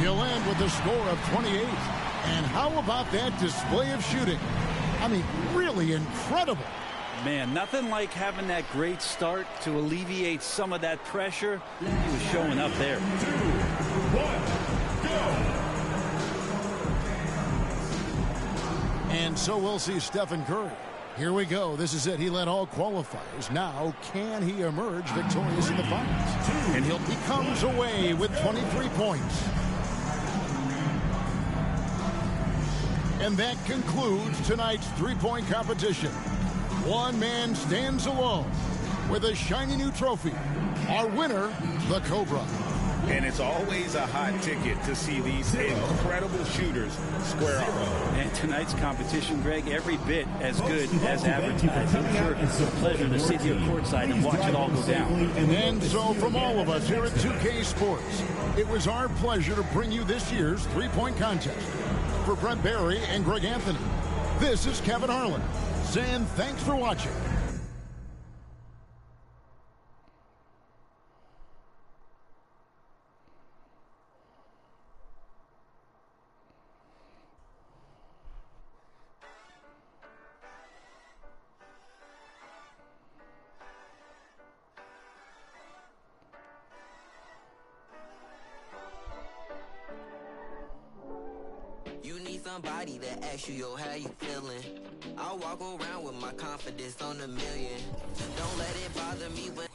He'll end with a score of 28. And how about that display of shooting? I mean, really incredible. Man, nothing like having that great start to alleviate some of that pressure. He was showing up there. 2, 1, go. And so we'll see Stephen Curry. Here we go. This is it. He led all qualifiers. Now, can he emerge victorious in the finals? And he comes away with 23 points. And that concludes tonight's three-point competition. One man stands alone with a shiny new trophy. Our winner, the Cobra. And it's always a hot ticket to see these incredible shooters square off. And tonight's competition, Greg, every bit as good as advertised. I'm sure it's a pleasure to sit here courtside and watch it all go down. And so from all of us here at 2K Sports, it was our pleasure to bring you this year's three-point contest. For Brent Barry and Greg Anthony, this is Kevin Harlan saying thanks for watching. Somebody that asks you, yo, how you feeling? I walk around with my confidence on a million. Don't let it bother me when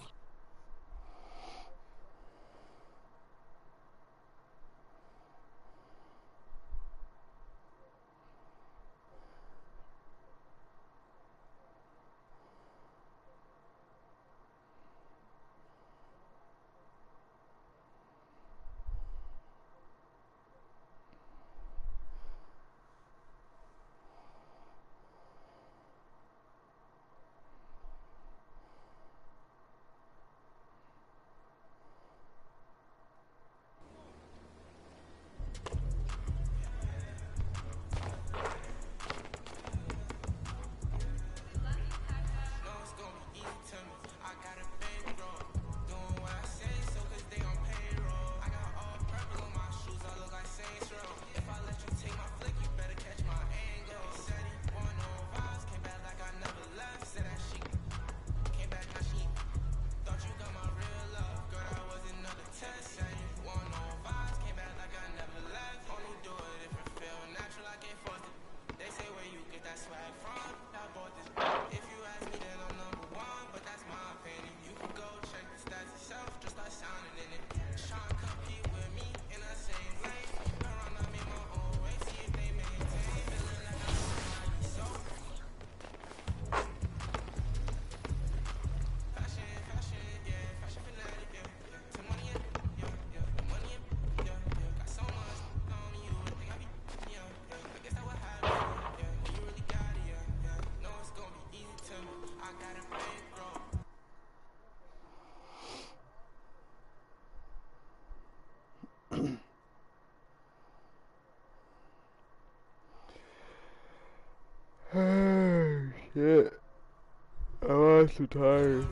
just too tired.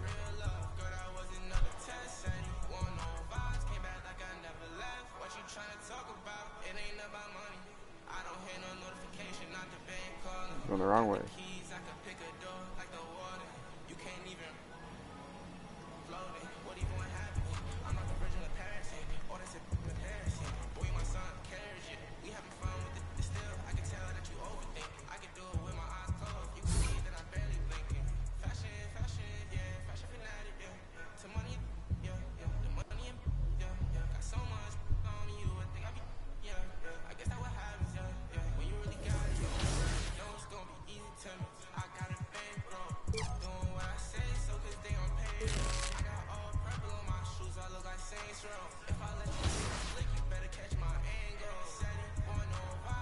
Going the wrong way.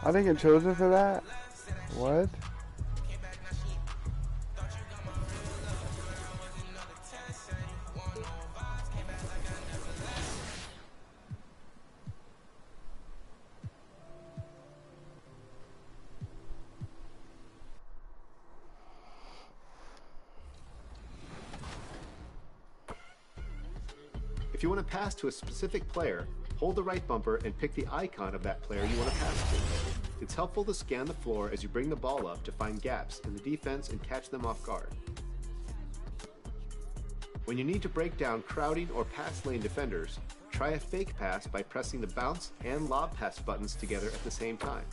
I think it chose it for that. What? If you want to pass to a specific player, hold the right bumper and pick the icon of that player you want to pass to. It's helpful to scan the floor as you bring the ball up to find gaps in the defense and catch them off guard. When you need to break down crowding or pass lane defenders, try a fake pass by pressing the bounce and lob pass buttons together at the same time.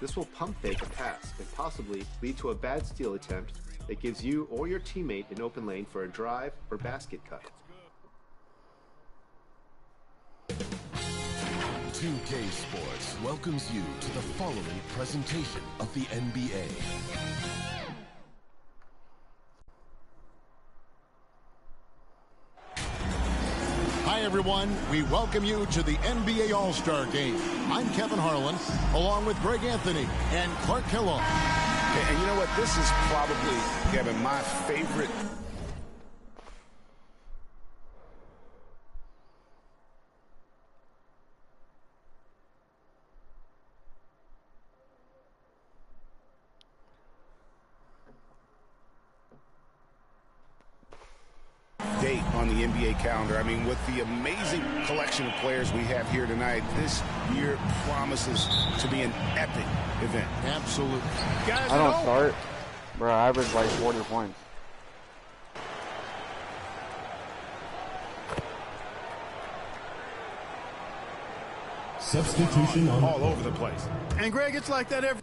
This will pump fake a pass and possibly lead to a bad steal attempt that gives you or your teammate an open lane for a drive or basket cut. 2K Sports welcomes you to the following presentation of the NBA. Hi everyone, we welcome you to the NBA All-Star Game. I'm Kevin Harlan, along with Greg Anthony and Clark Kellogg. And you know what? This is probably, Kevin, my favorite date on the NBA calendar. I mean, with the amazing collection of players we have here tonight, this year promises to be an epic event. Absolutely. I don't start. Bro, I average like 40 points. Substitution on all over the place. And Greg, it's like that every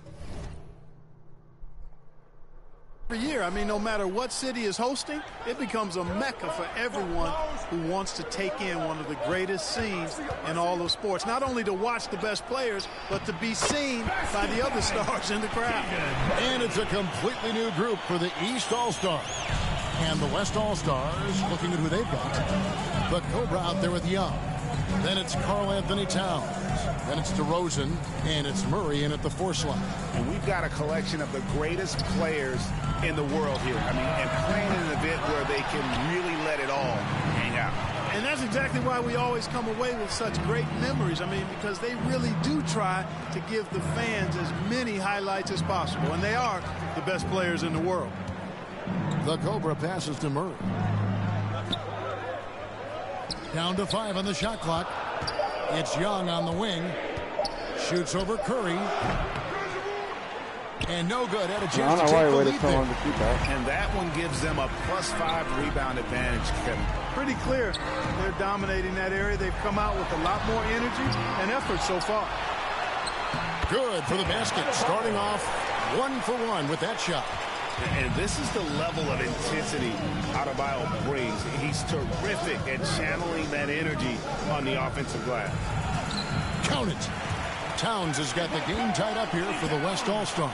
year. I mean, no matter what city is hosting, it becomes a mecca for everyone who wants to take in one of the greatest scenes in all of sports. Not only to watch the best players, but to be seen by the other stars in the crowd. And it's a completely new group for the East All-Stars. And the West All-Stars, looking at who they've got. The Cobra out there with Young. Then it's Karl Anthony Towns. Then it's DeRozan. And it's Murray in at the 4 slot. And we've got a collection of the greatest players in the world here. I mean, and playing in an event where they can really let it all hang out. And that's exactly why we always come away with such great memories. I mean, because they really do try to give the fans as many highlights as possible. And they are the best players in the world. The Cobra passes to Murray. Down to 5 on the shot clock. It's Young on the wing. Shoots over Curry. And no good. Had a chance to take the lead there. And that one gives them a +5 rebound advantage, Kevin. Pretty clear. They're dominating that area. They've come out with a lot more energy and effort so far. Good for the basket. Starting off 1 for 1 with that shot. And this is the level of intensity Adebayo brings. He's terrific at channeling that energy on the offensive glass. Count it. Towns has got the game tied up here for the West All-Stars.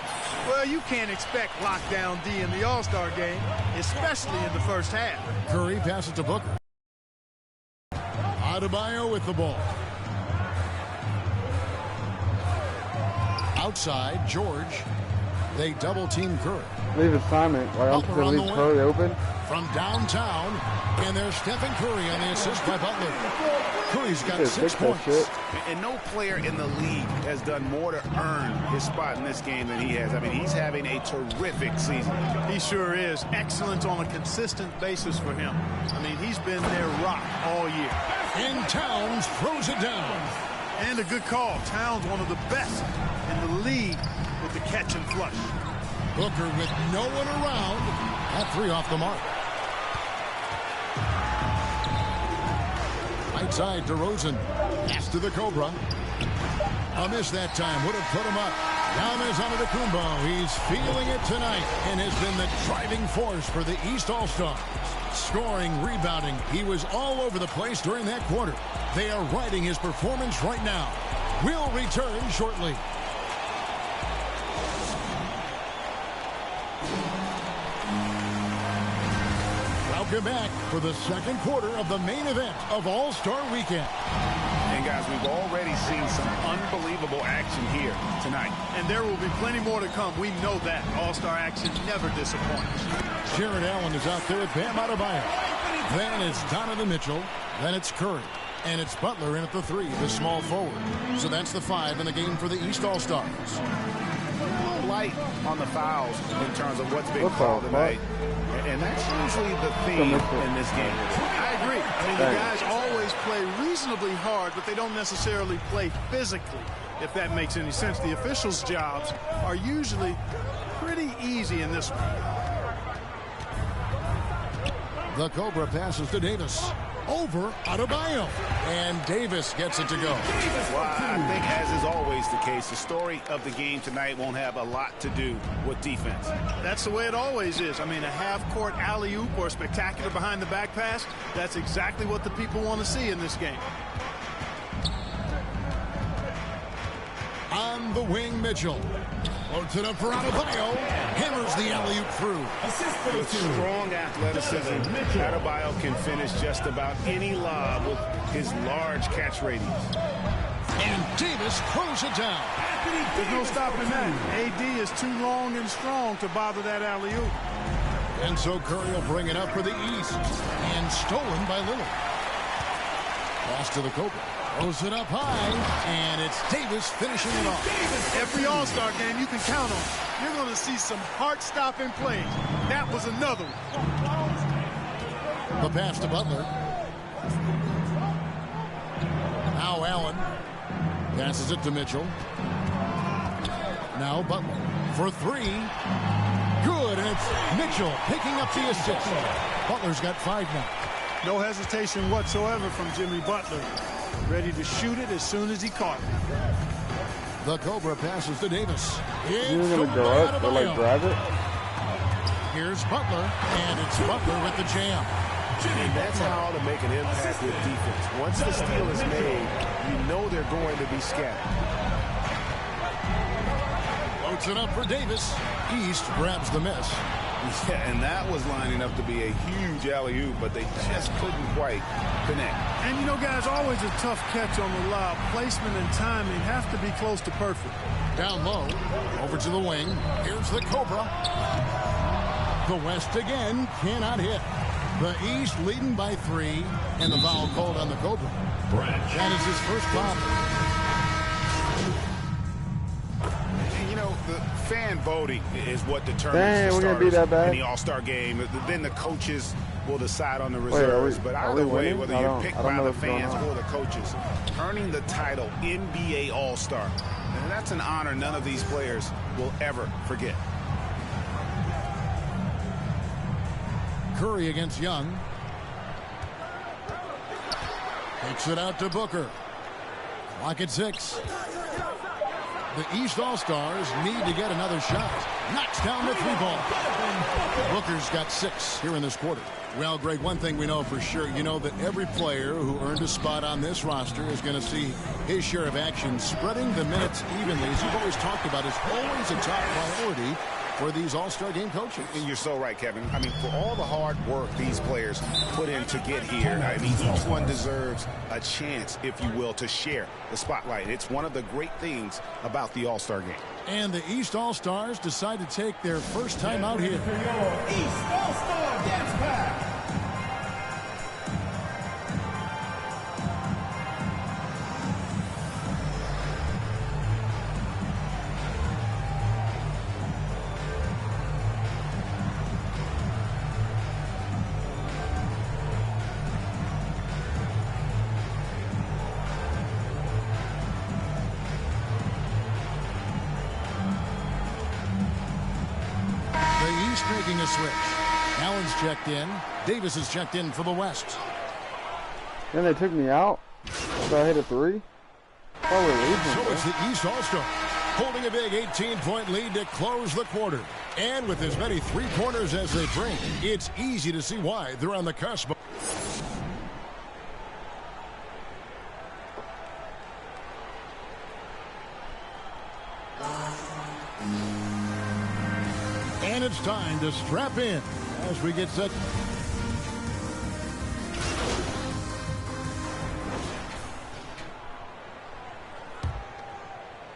Well, you can't expect lockdown D in the All-Star game, especially in the first half. Curry passes to Booker. Adebayo with the ball. Outside, George. They double-team Curry. Leave assignment. Why don't you leave Curry open? from downtown. And there's Stephen Curry on the assist by Butler. Curry's got 6 points. And no player in the league has done more to earn his spot in this game than he has. I mean, he's having a terrific season. He sure is. Excellence on a consistent basis for him. I mean, he's been their rock all year. And Towns throws it down. And a good call. Towns, one of the best in the league with the catch and flush. Booker with no one around. That 3 off the mark. Right side to Rosen. Pass to the Cobra. A miss that time. Would have put him up. Now there's Antetokounmpo. He's feeling it tonight and has been the driving force for the East All-Stars. Scoring, rebounding. He was all over the place during that quarter. They are riding his performance right now. We'll return shortly. Welcome back for the second quarter of the main event of All-Star Weekend. And guys, we've already seen some unbelievable action here tonight. And there will be plenty more to come. We know that. All-Star action never disappoints. Jared Allen is out there with Bam Adebayo. Then it's Donovan Mitchell. Then it's Curry. And it's Butler in at the 3, the small forward. So that's the 5 in the game for the East All-Stars. Light on the fouls in terms of what's being called tonight. And that's usually the theme in this game. I agree. I mean, the guys always play reasonably hard, but they don't necessarily play physically, if that makes any sense. The officials' jobs are usually pretty easy in this one. The Cobra passes to Davis. Over Adebayo. And Davis gets it to go. Well, I think, as is always the case, the story of the game tonight won't have a lot to do with defense. That's the way it always is. I mean, a half-court alley-oop or a spectacular behind-the-back pass, that's exactly what the people want to see in this game. On the wing, Mitchell. Floats it up for Adebayo. Hammers the alley-oop through. With strong athleticism, Adebayo can finish just about any lob with his large catch radius. And Davis throws it down. There's no stopping that. AD is too long and strong to bother that alley-oop. And so Curry will bring it up for the East. And stolen by Lillard. Pass to the Cobra. Throws it up high, and it's Davis finishing it off. Every All-Star game you can count on. You're going to see some heart-stopping plays. That was another one. The pass to Butler. Now Allen passes it to Mitchell. Now Butler for 3. Good, and it's Mitchell picking up the assist. Butler's got 5 now. No hesitation whatsoever from Jimmy Butler. Ready to shoot it as soon as he caught it. The Cobra passes to Davis. You're going to go up or like grab it? Here's Butler, and it's Butler with the jam. And that's how to make an impact with defense. Once the steal is made, you know they're going to be scattered. Floats it up for Davis. East grabs the miss. Yeah, and that was lining up to be a huge alley-oop, but they just couldn't quite connect. And, you know, guys, always a tough catch on the lob. Placement and timing have to be close to perfect. Down low, over to the wing. Here's the Cobra. The West again cannot hit. The East leading by 3, and the foul called on the Cobra. That is his first foul. You know, the fan voting is what determines the starters in the All-Star game. Then the coaches will decide on the reserves. But either way, whether you're picked by the fans or the coaches, earning the title NBA All-Star, and that's an honor none of these players will ever forget. Curry against Young. Takes it out to Booker. Clock at 6. The East All-Stars need to get another shot. Knocks down the 3-ball. Booker's got 6 here in this quarter. Well, Greg, one thing we know for sure, you know that every player who earned a spot on this roster is going to see his share of action. Spreading the minutes evenly, as you've always talked about, is always a top priority for these All-Star Game coaches. And you're so right, Kevin. I mean, for all the hard work these players put in to get here, I mean, each one deserves a chance, if you will, to share the spotlight. It's one of the great things about the All-Star Game. And the East All-Stars decide to take their first time out here. East All-Star Dance Pack. Making a switch. Allen's checked in. Davis is checked in for the West. Then they took me out, so I hit a 3. Oh, we're leaving. So it's the East All-Star holding a big 18-point lead to close the quarter. And with as many three-pointers as they bring, it's easy to see why they're on the cusp. And it's time to strap in as we get set.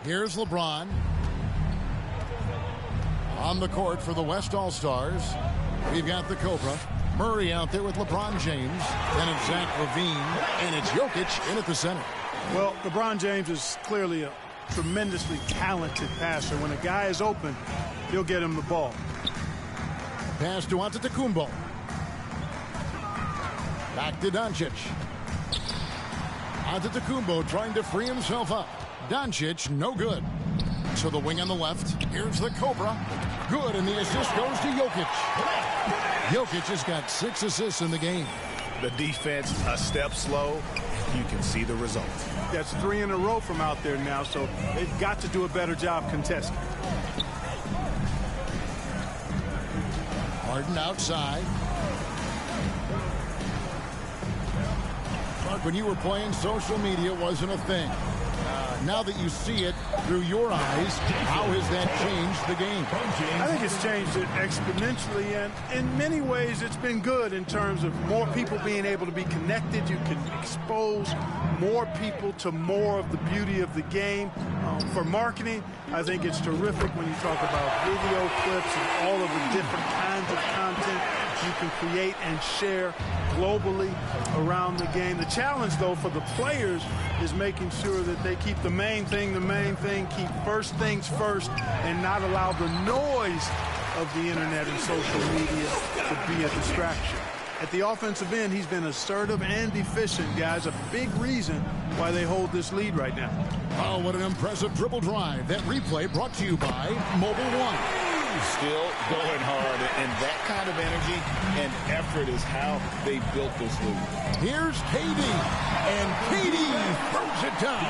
Here's LeBron on the court for the West All-Stars. We've got the Cobra. Murray out there with LeBron James. Then it's Zach LaVine. And it's Jokic in at the center. Well, LeBron James is clearly a tremendously talented passer. When a guy is open, he'll get him the ball. Pass to Antetokounmpo. Back to Doncic. Antetokounmpo trying to free himself up. Doncic, no good. To the wing on the left. Here's the Cobra. Good, and the assist goes to Jokic. Jokic has got 6 assists in the game. The defense a step slow. You can see the result. That's 3 in a row from out there now, so they've got to do a better job contesting. Harden outside. Clark, when you were playing, social media wasn't a thing. Now that you see it through your eyes, how has that changed the game? I think it's changed it exponentially, and in many ways it's been good in terms of more people being able to be connected. You can expose more people to more of the beauty of the game. For marketing, I think it's terrific when you talk about video clips and all of the different kinds of content you can create and share globally around the game. The challenge, though, for the players is making sure that they keep the main thing, keep first things first, and not allow the noise of the internet and social media to be a distraction. At the offensive end, he's been assertive and efficient, guys. A big reason why they hold this lead right now. Oh, what an impressive dribble drive. That replay brought to you by Mobile One. Still going hard, and that kind of energy and effort is how they built this league. Here's KD, and KD throws it down.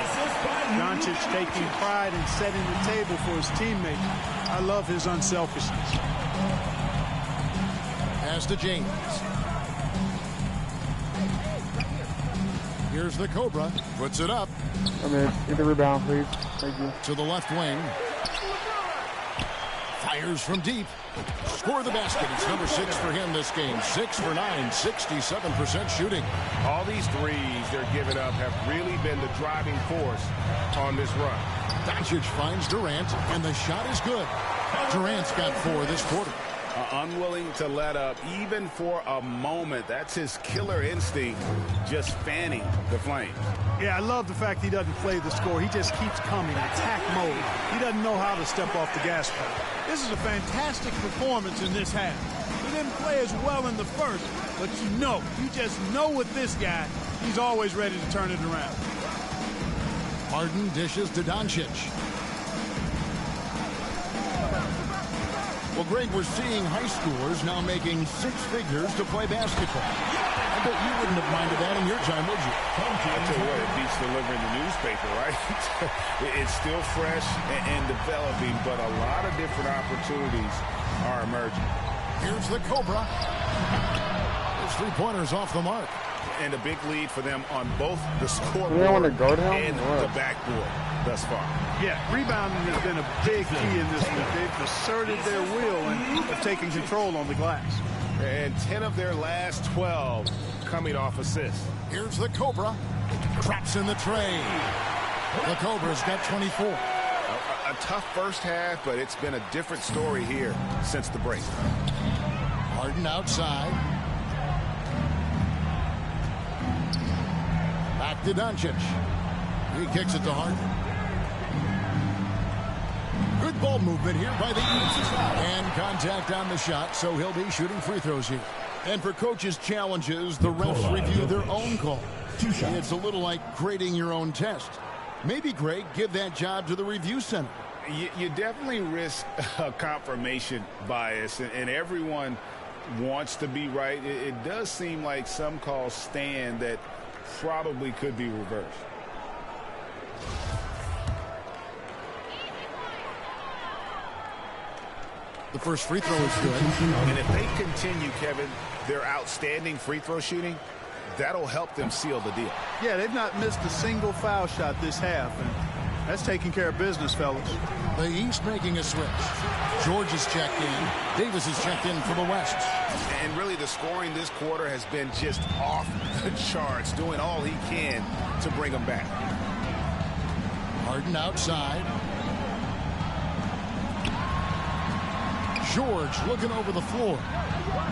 Doncic taking pride in setting the table for his teammates. I love his unselfishness. Pass to James. Here's the Cobra. Puts it up. Get the rebound, please. Thank you. To the left wing. Fires from deep. Score the basket. It's number 6 for him this game. 6 for 9, 67% shooting. All these threes they're giving up have really been the driving force on this run. Doncic finds Durant, and the shot is good. Durant's got 4 this quarter. Unwilling to let up even for a moment. That's his killer instinct, just fanning the flames. Yeah, I love the fact he doesn't play the score. He just keeps coming, attack mode. He doesn't know how to step off the gas pedal. This is a fantastic performance in this half. He didn't play as well in the first, but you just know with this guy, he's always ready to turn it around. Harden dishes to Doncic. Well, Greg, we're seeing high schoolers now making 6 figures to play basketball. I bet you wouldn't have minded that in your time, would you? I'll tell you what, it beats delivering the newspaper, right? It's still fresh and developing, but a lot of different opportunities are emerging. Here's the Cobra. His 3-pointers off the mark. And a big lead for them on both the scoreboard and the backboard thus far. Yeah, rebounding has been a big key in this one. They've asserted their will and have taken control on the glass. And 10 of their last 12 coming off assists. Here's the Cobra. Traps in the tray. The Cobra's got 24. A tough first half, but it's been a different story here since the break. Harden outside. Back to Doncic. He kicks it to Harden. Good ball movement here by the East. And contact on the shot, so he'll be shooting free throws here. And for coaches' challenges, the refs review their own call. It's a little like grading your own test. Maybe, Greg, give that job to the review center. You definitely risk a confirmation bias, and everyone wants to be right. It does seem like some calls stand that probably could be reversed. The first free throw is good. And if they continue, Kevin, their outstanding free throw shooting, that'll help them seal the deal. Yeah, they've not missed a single foul shot this half, and that's taking care of business, fellas. The East making a switch. George is checked in. Davis is checked in for the West. And really the scoring this quarter has been just off the charts, doing all he can to bring them back. Harden outside. George looking over the floor.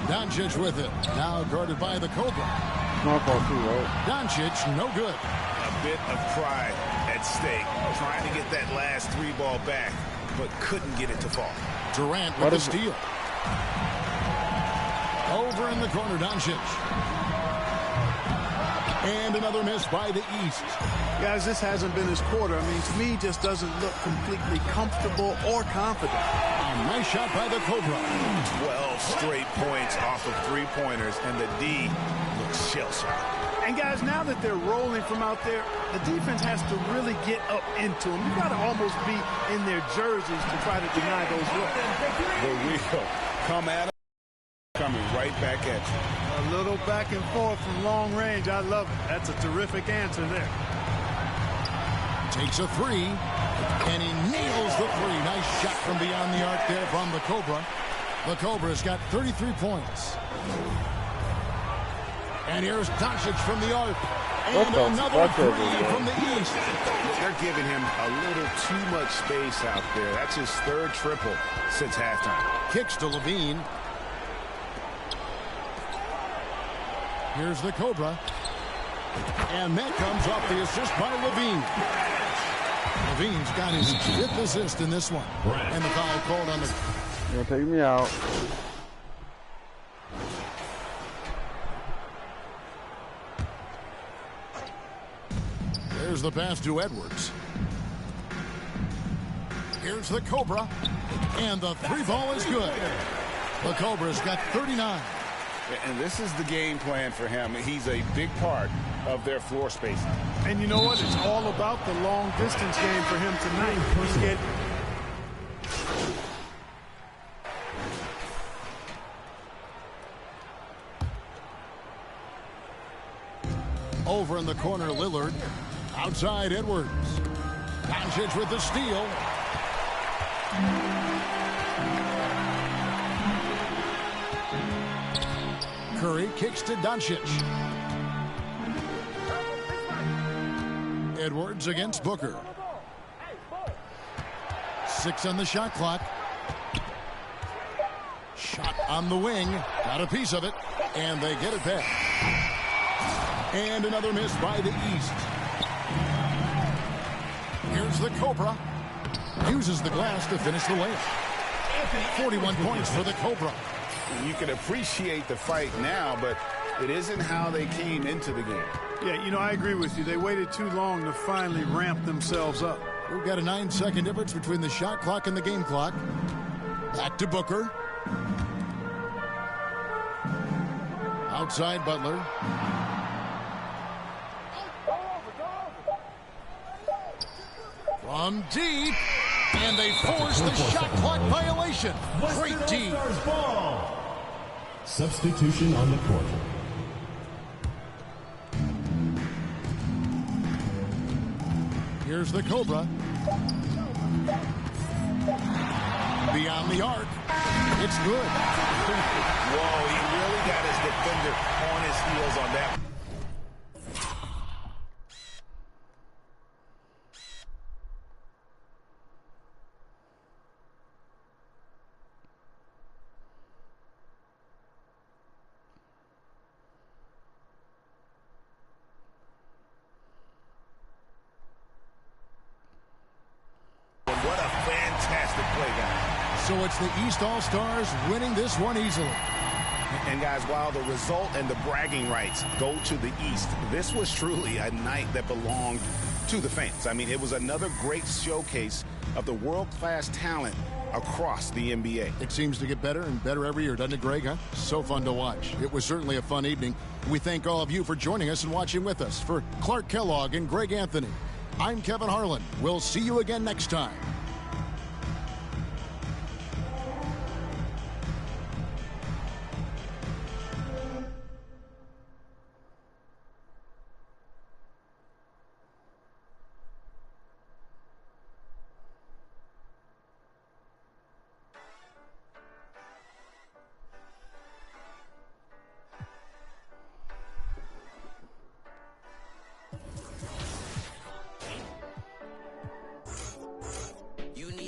Doncic with it. Now guarded by the Cobra. Doncic, no good. A bit of pride at stake. Trying to get that last three ball back, but couldn't get it to fall. Durant with the steal. Over in the corner, Doncic. And another miss by the East. Guys, this hasn't been his quarter. I mean, to me, just doesn't look completely comfortable or confident. A nice shot by the Cobra. 12 straight points off of three-pointers, and the D looks shell-shocked. And, guys, now that they're rolling from out there, the defense has to really get up into them. You've got to almost be in their jerseys to try to deny those looks. The wheel come at them, coming right back at you. A little back and forth from long range. I love it. That's a terrific answer there. Takes a three, and he nails the three. Nice shot from beyond the arc there from the Cobra. The Cobra's got 33 points. And here's Doncic from the arc. And another three from the East. They're giving him a little too much space out there. That's his third triple since halftime. Kicks to Levine. Here's the Cobra. And that comes off the assist by Levine. Levine's got his 5th assist in this one. And the foul called on the... You're gonna take me out. There's the pass to Edwards. Here's the Cobra. And the three ball is good. The Cobra's got 39. And this is the game plan for him. He's a big part of their floor spacing. And you know what? It's all about the long distance game for him tonight. He's getting... Over in the corner, Lillard. Outside, Edwards. Doncic with the steal. Curry kicks to Doncic. Edwards against Booker. 6 on the shot clock. Shot on the wing. Got a piece of it. And they get it back. And another miss by the East. Here's the Cobra. Uses the glass to finish the layup. 41 points for the Cobra. You can appreciate the fight now, but it isn't how they came into the game. Yeah, you know, I agree with you. They waited too long to finally ramp themselves up. We've got a 9-second difference between the shot clock and the game clock. Back to Booker. Outside Butler. From deep. And they force the shot clock violation. Great D. Substitution on the court. Here's the Cobra. Beyond the arc. It's good. Whoa, he really got his defender on his heels on that. What a fantastic play, guys. So it's the East All-Stars winning this one easily. And guys, while the result and the bragging rights go to the East, this was truly a night that belonged to the fans. I mean, it was another great showcase of the world-class talent across the NBA. It seems to get better and better every year, doesn't it, Greg? Huh? So fun to watch. It was certainly a fun evening. We thank all of you for joining us and watching with us. For Clark Kellogg and Greg Anthony, I'm Kevin Harlan. We'll see you again next time.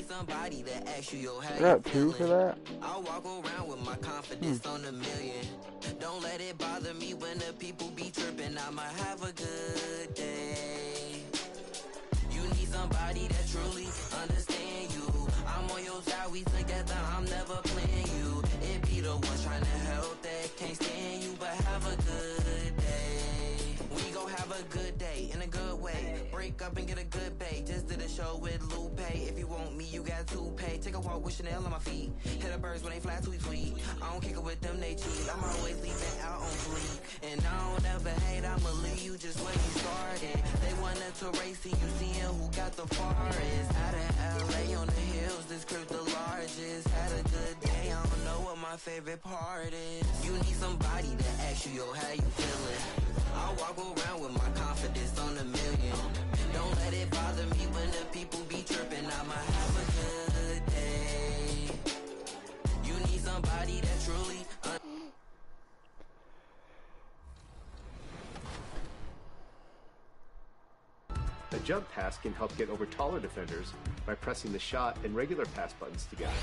Somebody that asks you your how I got 2 for that. I'll walk around with my confidence on a million. Don't let it bother me when the people be tripping. I'ma have a good day. You need somebody that truly understand you. I'm on your side, we together, I'm never playing you. It be the ones trying to help that can't stand you, but have a good day. We gon' have a good day in a good way. Break up and get a good pay. Just did a show with Lupe. If you want me, you got to pay. Take a walk with Chanel on my feet. Hit the birds when they fly tweet tweet. I don't kick it with them, they cheat. I'm always leaving out on fleek. And I don't ever hate, I'ma leave you just where you started. They wanted to race to you, seeing who got the farthest. Out of LA on the hills, this crib the largest. Had a good day, I don't know what my favorite part is. You need somebody to ask you, yo, how you feeling? I'll walk around with my confidence on a million. Don't let it bother me when the people be tripping. I'ma have a good day. You need somebody that truly A jump pass can help get over taller defenders by pressing the shot and regular pass buttons together.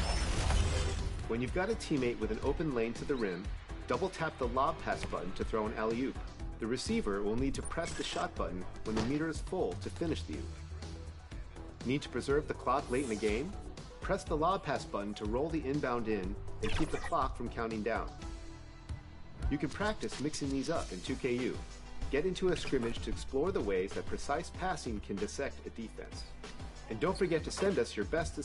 When you've got a teammate with an open lane to the rim, double tap the lob pass button to throw an alley-oop. The receiver will need to press the shot button when the meter is full to finish the oop. Need to preserve the clock late in the game? Press the lob pass button to roll the inbound in and keep the clock from counting down. You can practice mixing these up in 2KU. Get into a scrimmage to explore the ways that precise passing can dissect a defense. And don't forget to send us your best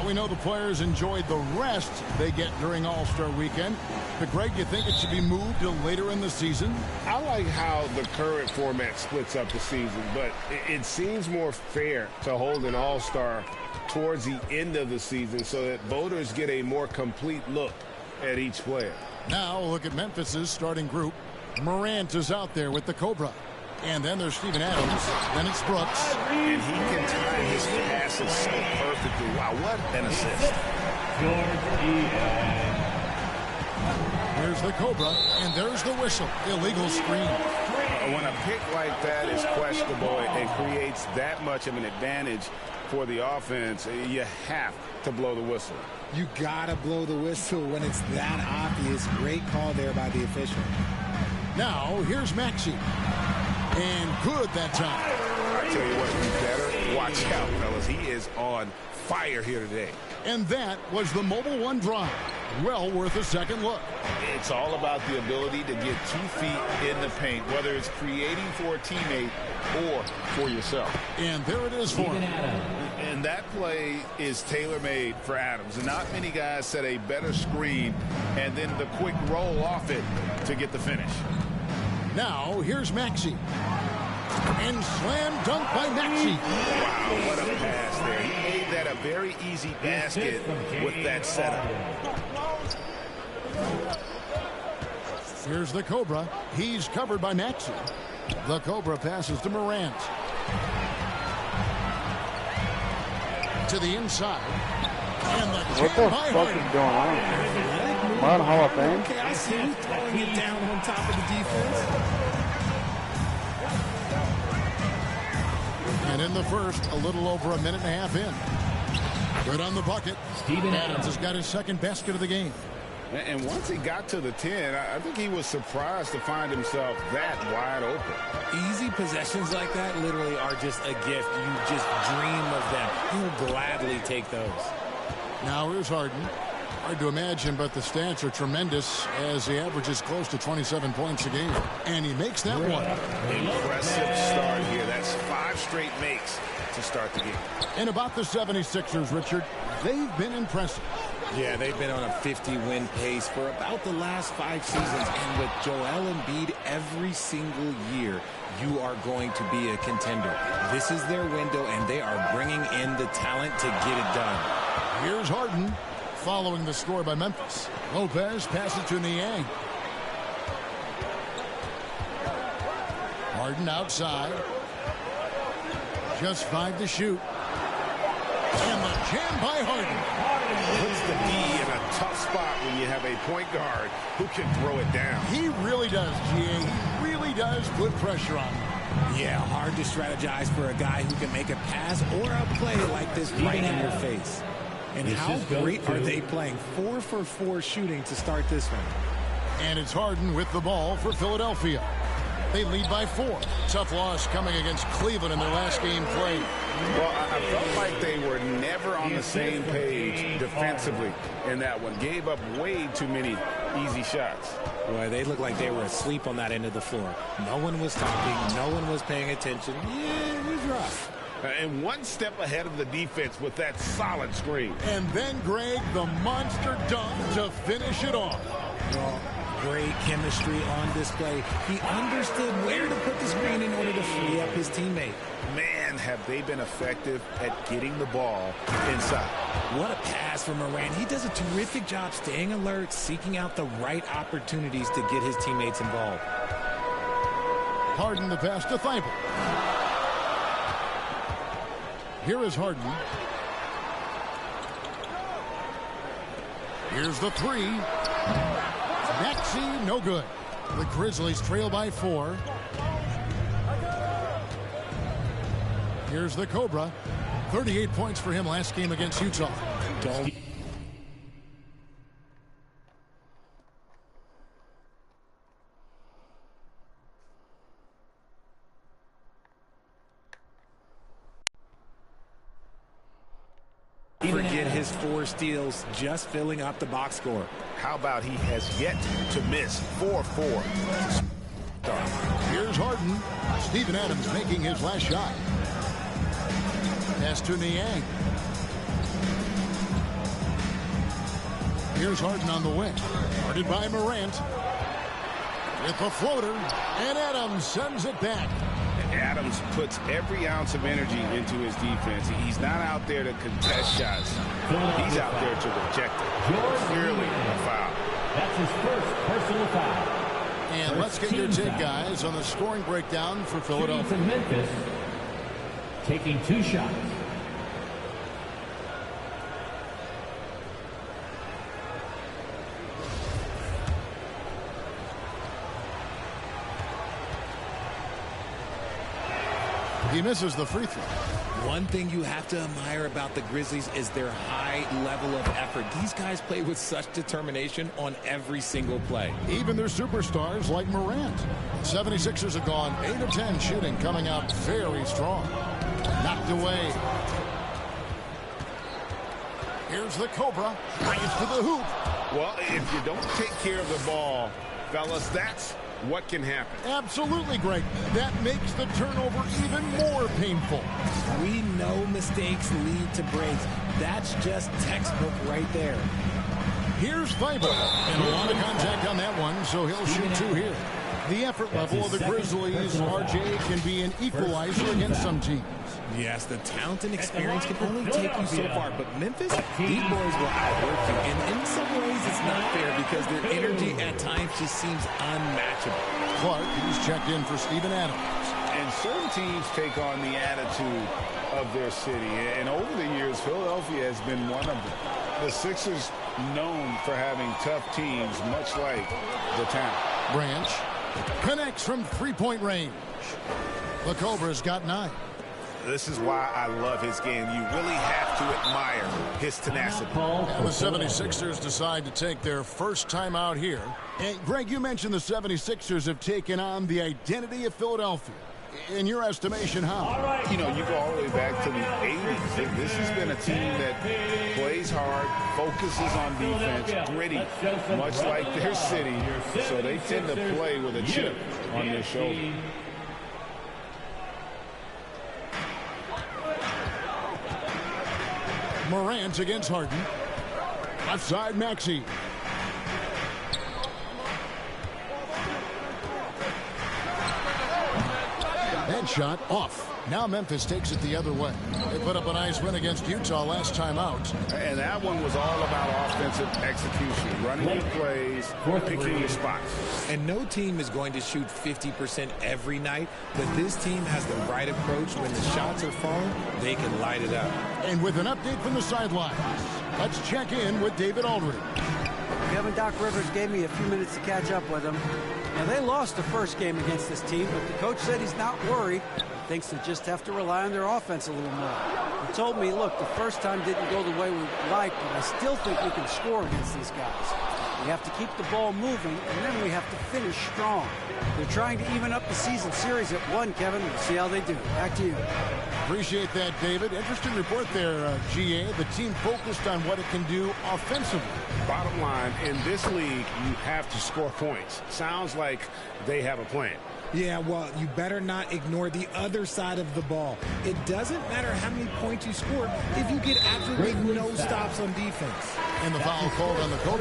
We know the players enjoyed the rest they get during All-Star Weekend. But Greg, you think it should be moved to later in the season? I like how the current format splits up the season, but it seems more fair to hold an All-Star towards the end of the season so that voters get a more complete look at each player. Now look at Memphis's starting group. Morant is out there with the Cobra. And then there's Steven Adams. Then it's Brooks. And he can time his passes so perfectly. Wow, what an assist. Here's the Cobra, and there's the whistle. Illegal screen. When a pick like that is questionable and creates that much of an advantage for the offense, you have to blow the whistle. You gotta blow the whistle when it's that obvious. Great call there by the official. Now, here's Maxey. And good that time. I tell you what, you better watch out, fellas. He is on fire here today. And that was the Mobile One drive. Well worth a second look. It's all about the ability to get 2 feet in the paint, whether it's creating for a teammate or for yourself. And there it is for him. And that play is tailor-made for Adams. And not many guys set a better screen and then the quick roll off it to get the finish. Now, here's Maxey. And slam dunk by Maxey. Wow, what a pass there. He made that a very easy basket with that setup. Here's the Cobra. He's covered by Maxey. The Cobra passes to Morant. To the inside. And the what the fuck is going on? Am I in Hall of Fame? Okay, I see you throwing it down on top of the defense. And in the first, a little over a minute and a half in. Good on the bucket. Steven Adams has got his second basket of the game. And once he got to the 10, I think he was surprised to find himself that wide open. Easy possessions like that literally are just a gift. You just dream of them. You'll gladly take those. Now here's Harden. Hard to imagine, but the stats are tremendous as he averages close to 27 points a game. And he makes that one. Impressive start here. That's 5 straight makes to start the game. And about the 76ers, Richard, they've been impressive. Yeah, they've been on a 50-win pace for about the last 5 seasons. And with Joel Embiid every single year, you are going to be a contender. This is their window, and they are bringing in the talent to get it done. Here's Harden following the score by Memphis. Lopez passes to Niang. Harden outside. Just 5 to shoot. And the jam by Harden. Puts the D in a tough spot when you have a point guard who can throw it down. He really does, GA. He really does put pressure on him. Yeah, hard to strategize for a guy who can make a pass or a play like this right in your face. And how great are they playing? 4 for 4 shooting to start this one. And it's Harden with the ball for Philadelphia. They lead by 4. Tough loss coming against Cleveland in their last game played. Well, I felt like they were never on the same page defensively in that one. Gave up way too many easy shots. Boy, they looked like they were asleep on that end of the floor. No one was talking. No one was paying attention. Yeah, it was rough. And one step ahead of the defense with that solid screen. And then, Greg, the monster dunk to finish it off. Well, great chemistry on display. He understood where to put the screen in order to free up his teammate. Man, have they been effective at getting the ball inside. What a pass from Morant. He does a terrific job staying alert, seeking out the right opportunities to get his teammates involved. Harden the pass to Thibault. Here is Harden. Here's the 3. Maxey, no good. The Grizzlies trail by 4. Here's the Cobra. 38 points for him last game against Utah. Forget his 4 steals, just filling up the box score. How about he has yet to miss 4-4. Here's Harden. Steven Adams making his last shot. Pass to Niang. Here's Harden on the wing. Guarded by Morant. With the floater. And Adams sends it back. Adams puts every ounce of energy into his defense. He's not out there to contest shots. He's out there to reject it. Clearly a foul. That's his first personal foul. And let's get your take, guys, on the scoring breakdown for Philadelphia. Shooting from Memphis, taking 2 shots. He misses the free throw. One thing you have to admire about the Grizzlies is their high level of effort. These guys play with such determination on every single play. Even their superstars like Morant. 76ers have gone 8 of 10 shooting, coming out very strong. Knocked away. Here's the Cobra. Drives to the hoop. Well, if you don't take care of the ball, fellas, that's what can happen. Absolutely, Greg. That makes the turnover even more painful. We know mistakes lead to breaks. That's just textbook right there. Here's Thibault. And a lot of contact on that one, so he'll shoot 2 here. The effort level of the Grizzlies, RJ, can be an equalizer against some teams. Yes, the talent and experience can only take you so far, but Memphis, these boys will outwork you. And in some ways, it's not fair because their energy at times just seems unmatchable. Clark, he's checked in for Steven Adams. And certain teams take on the attitude of their city. And over the years, Philadelphia has been one of them. The Sixers known for having tough teams, much like the town. Branch connects from three-point range. The Cobra's got 9. This is why I love his game. You really have to admire his tenacity. And the 76ers decide to take their first time out here. And Greg, you mentioned the 76ers have taken on the identity of Philadelphia. In your estimation, how? You know, you go all the way back to the 80s. This has been a team that plays hard, focuses on defense, gritty, much like their city. So they tend to play with a chip on their shoulder. Morant against Harden. Left side, Maxey. That shot off. Now Memphis takes it the other way. They put up a nice win against Utah last time out. And that one was all about offensive execution, running the plays, picking the spots. And no team is going to shoot 50% every night, but this team has the right approach. When the shots are falling, they can light it up. And with an update from the sidelines, let's check in with David Aldridge. Kevin Doc Rivers gave me a few minutes to catch up with him. Now, they lost the first game against this team, but the coach said he's not worried. Thinks they just have to rely on their offense a little more. He told me, look, the first time didn't go the way we liked, but I still think we can score against these guys. We have to keep the ball moving, and then we have to finish strong. They're trying to even up the season series at 1, Kevin. We'll see how they do. Back to you. Appreciate that, David. Interesting report there, GA. The team focused on what it can do offensively. Bottom line, in this league, you have to score points. Sounds like they have a plan. Yeah, well, you better not ignore the other side of the ball. It doesn't matter how many points you score if you get absolutely no stops on defense. And the foul called on the coach.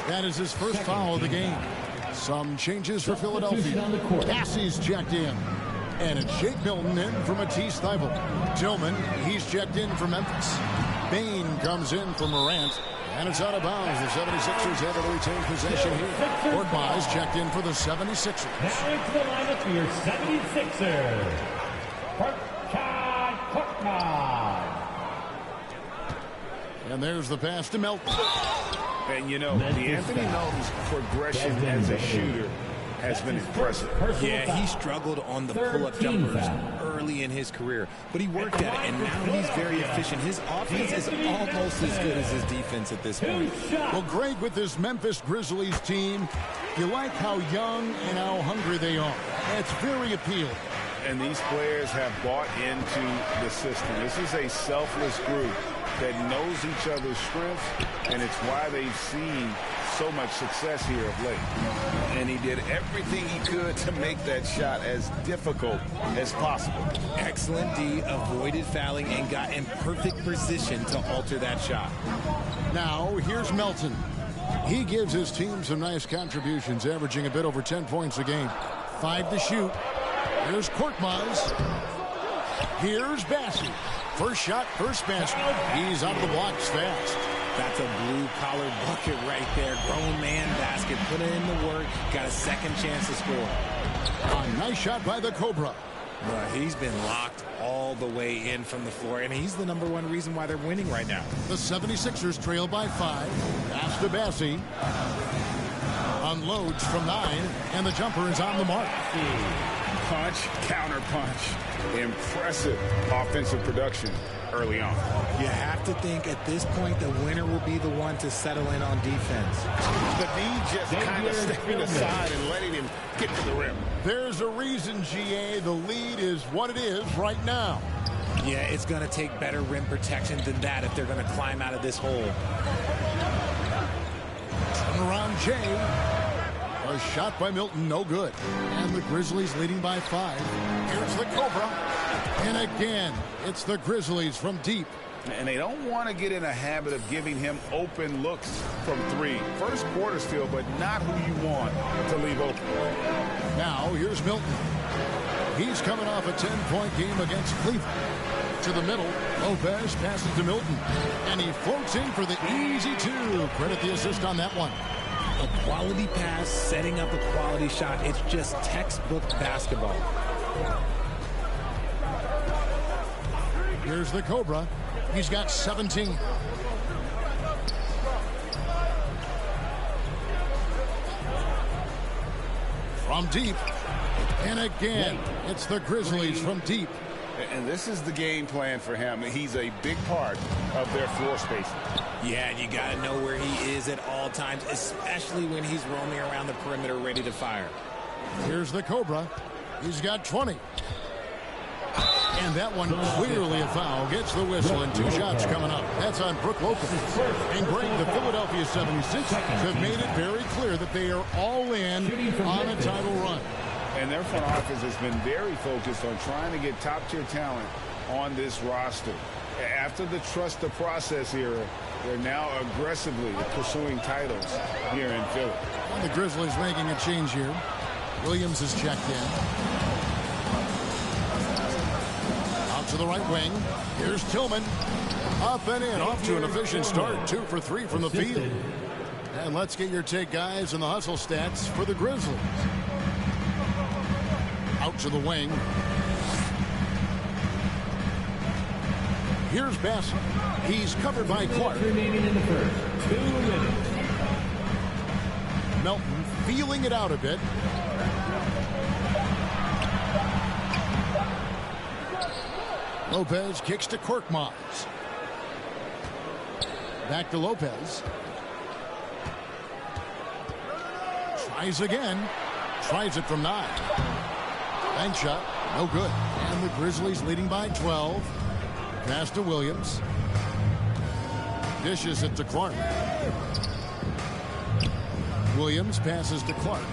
That is his first foul of the game. Some changes for Philadelphia. Cassie's checked in. And it's Shake Milton in for Matisse Thybulle. Tillman, he's checked in for Memphis. Bain comes in for Morant. And it's out of bounds. The 76ers able to retain possession here. Korkmaz checked in for the 76ers. Now into the lineup for your 76ers. Korkmaz. And there's the pass to Melton. And you know, the Anthony Melton's progression as a shooter has been impressive. Yeah, he struggled on the pull-up jumpers early in his career, but he worked at it, and now he's very efficient. His offense is almost as good as his defense at this point. Well, Greg, with this Memphis Grizzlies team, you like how young and how hungry they are. It's very appealing. And these players have bought into the system. This is a selfless group that knows each other's strengths, and it's why they've seen so much success here of late. And he did everything he could to make that shot as difficult as possible. Excellent D, avoided fouling, and got in perfect position to alter that shot. Now, here's Melton. He gives his team some nice contributions, averaging a bit over 10 points a game. 5 to shoot. Here's Korkmaz. Here's Bassey. First shot, first basket. He's out of the blocks fast. That's a blue-collar bucket right there. Grown man basket. Put in the work. Got a second chance to score. A nice shot by the Cobra. Well, he's been locked all the way in from the floor, and he's the #1 reason why they're winning right now. The 76ers trail by 5. Pass to Bassey. Unloads from 9, and the jumper is on the mark. Punch, counter punch. Impressive offensive production early on. You have to think at this point the winner will be the one to settle in on defense. The D just kind of stepping aside and letting him get to the rim. There's a reason, GA, the lead is what it is right now. Yeah, it's going to take better rim protection than that if they're going to climb out of this hole. Turn around, Jay. A shot by Milton, no good. And the Grizzlies leading by 5. Here's the Cobra. And again, it's the Grizzlies from deep. And they don't want to get in a habit of giving him open looks from three. First quarter still, but not who you want to leave open. Now, here's Milton. He's coming off a 10-point game against Cleveland. To the middle, Lopez passes to Milton. And he floats in for the easy two. Credit the assist on that one. A quality pass, setting up a quality shot. It's just textbook basketball. Here's the Cobra. He's got 17. From deep. And again, it's the Grizzlies from deep. And this is the game plan for him. He's a big part of their floor spacing. Yeah, and you got to know where he is at all times, especially when he's roaming around the perimeter ready to fire. Here's the Cobra. He's got 20. And that one clearly a foul. Gets the whistle and 2 shots coming up. That's on Brook Lopez. And Greg, the Philadelphia 76ers have made it very clear that they are all in on a title run. And their front office has been very focused on trying to get top-tier talent on this roster. After the trust the process era, they're now aggressively pursuing titles here in Philly. And the Grizzlies making a change here. Williams is checked in. Out to the right wing. Here's Tillman. Up and in. Off to an efficient start. 2 for 3 from the field. And let's get your take, guys, on the hustle stats for the Grizzlies. Out to the wing. Here's Bassett. He's covered by Clark. Remaining in the first. 2 minutes. Melton feeling it out a bit. Lopez kicks to Korkmaz. Back to Lopez. Tries again. Tries it from 9. Bank shot, no good. And the Grizzlies leading by 12. Pass to Williams. Dishes it to Clark. Williams passes to Clark.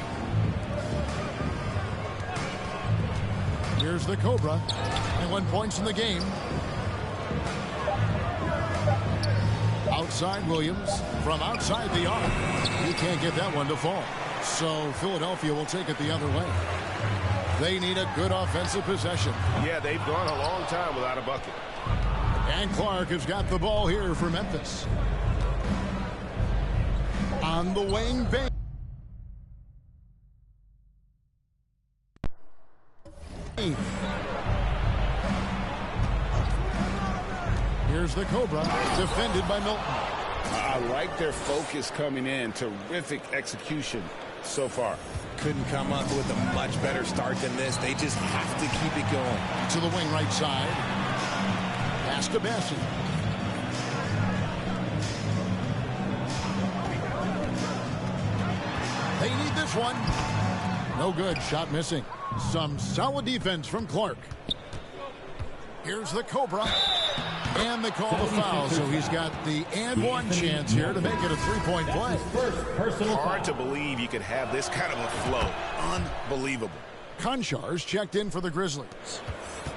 Here's the Cobra. 21 points in the game. Outside Williams. From outside the arc. He can't get that one to fall. So Philadelphia will take it the other way. They need a good offensive possession. Yeah, they've gone a long time without a bucket. And Clark has got the ball here for Memphis. On the wing, bang. Here's the Cobra, defended by Milton. I like their focus coming in. Terrific execution so far. Couldn't come up with a much better start than this. They just have to keep it going. To the wing right side. Pass to Bassett. They need this one. No good. Shot missing. Some solid defense from Clark. Here's the Cobra. And they call the foul, so he's got the and one chance here to make it a 3-point play. Hard to believe you could have this kind of a flow. Unbelievable. Konchar's checked in for the Grizzlies.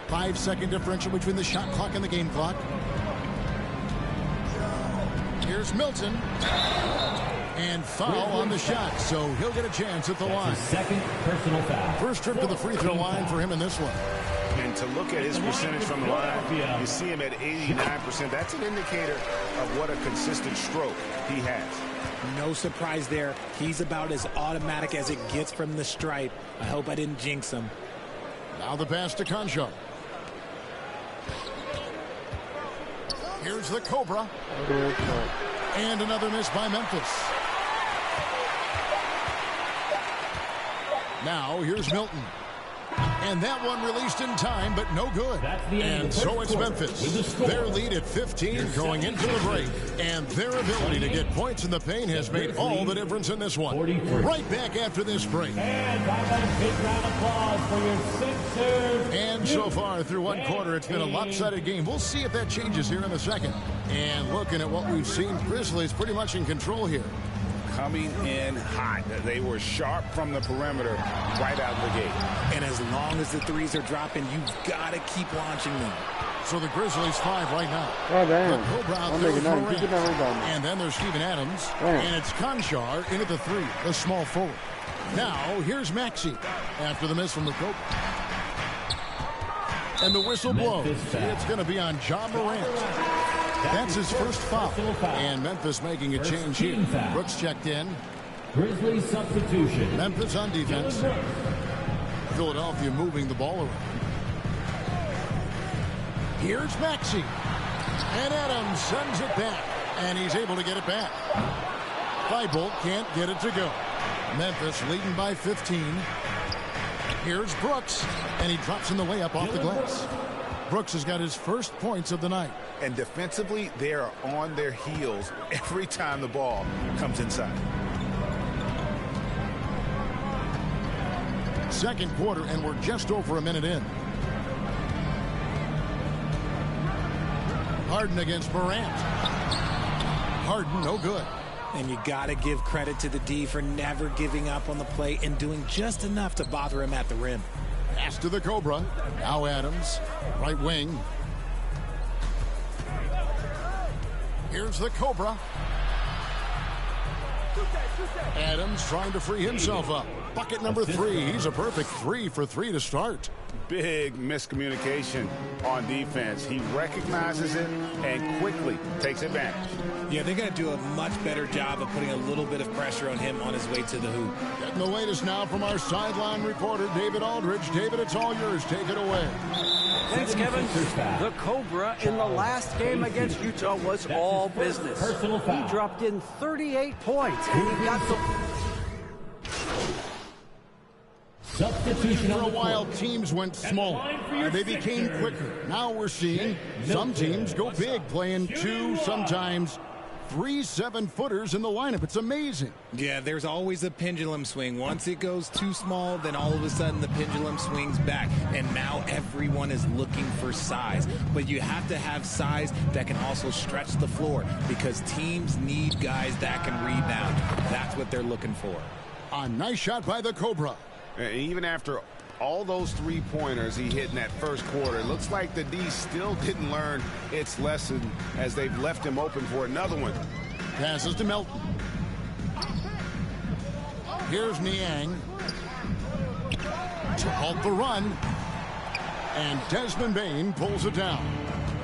5-second differential between the shot clock and the game clock. Here's Milton. And foul on the shot, so he'll get a chance at the line. Second personal foul. First trip to the free throw line for him in this one. And to look at his percentage from the line, you see him at 89%. That's an indicator of what a consistent stroke he has. No surprise there. He's about as automatic as it gets from the stripe. I hope I didn't jinx him. Now the pass to Conchar. Here's the Cobra. And another miss by Memphis. Now here's Milton. And that one released in time, but no good. And so it's Memphis. Their lead at 15 going into the break. And their ability to get points in the paint has made all the difference in this one. Right back after this break. And big round of applause for your Sixers. And so far through one quarter, it's been a lopsided game. We'll see if that changes here in the second. And looking at what we've seen, Grizzlies pretty much in control here. coming in hot. They were sharp from the perimeter right out of the gate. And as long as the threes are dropping, you've got to keep launching them. So the Grizzlies 5 right now. Oh, damn. The Cobra out I'm there making with nothing. Morant. Keep it down. And then there's Steven Adams. Damn. And it's Conchar into the 3, the small forward. Now, here's Maxey after the miss from the Cobra. And the whistle blows. It's going to be on John Morant. That's his first foul. And Memphis making a change here. Brooks checked in. Grizzlies substitution. Memphis on defense. Philadelphia moving the ball around. Here's Maxey. And Adams sends it back. And he's able to get it back. Thibault can't get it to go. Memphis leading by 15. Here's Brooks. And he drops in the layup off the glass. Brooks has got his first points of the night. And defensively, they are on their heels every time the ball comes inside. Second quarter, and we're just over a minute in. Harden against Morant. Harden, no good. And you got to give credit to the D for never giving up on the play and doing just enough to bother him at the rim. Pass to the Cobra. Now Adams, right wing. Here's the Cobra. Adams trying to free himself up. Bucket number 3. He's a perfect 3 for 3 to start. Big miscommunication on defense. He recognizes it and quickly takes advantage. Yeah, they're going to do a much better job of putting a little bit of pressure on him on his way to the hoop. Getting the latest now from our sideline reporter, David Aldridge. David, it's all yours. Take it away. Thanks, Kevin. The Cobra in the last game against Utah was all business. He dropped in 38 points, and he got the... Substitution For a while, teams went smaller, and they became quicker. Now we're seeing some teams go big, playing 2, sometimes 3 7-footers in the lineup. It's amazing. Yeah, there's always a pendulum swing. Once it goes too small, then all of a sudden the pendulum swings back. And now everyone is looking for size. But you have to have size that can also stretch the floor because teams need guys that can rebound. That's what they're looking for. A nice shot by the Cobra. And even after all those three-pointers he hit in that first quarter, it looks like the D still didn't learn its lesson as they've left him open for another one. Passes to Melton. Here's Niang to halt the run. And Desmond Bane pulls it down.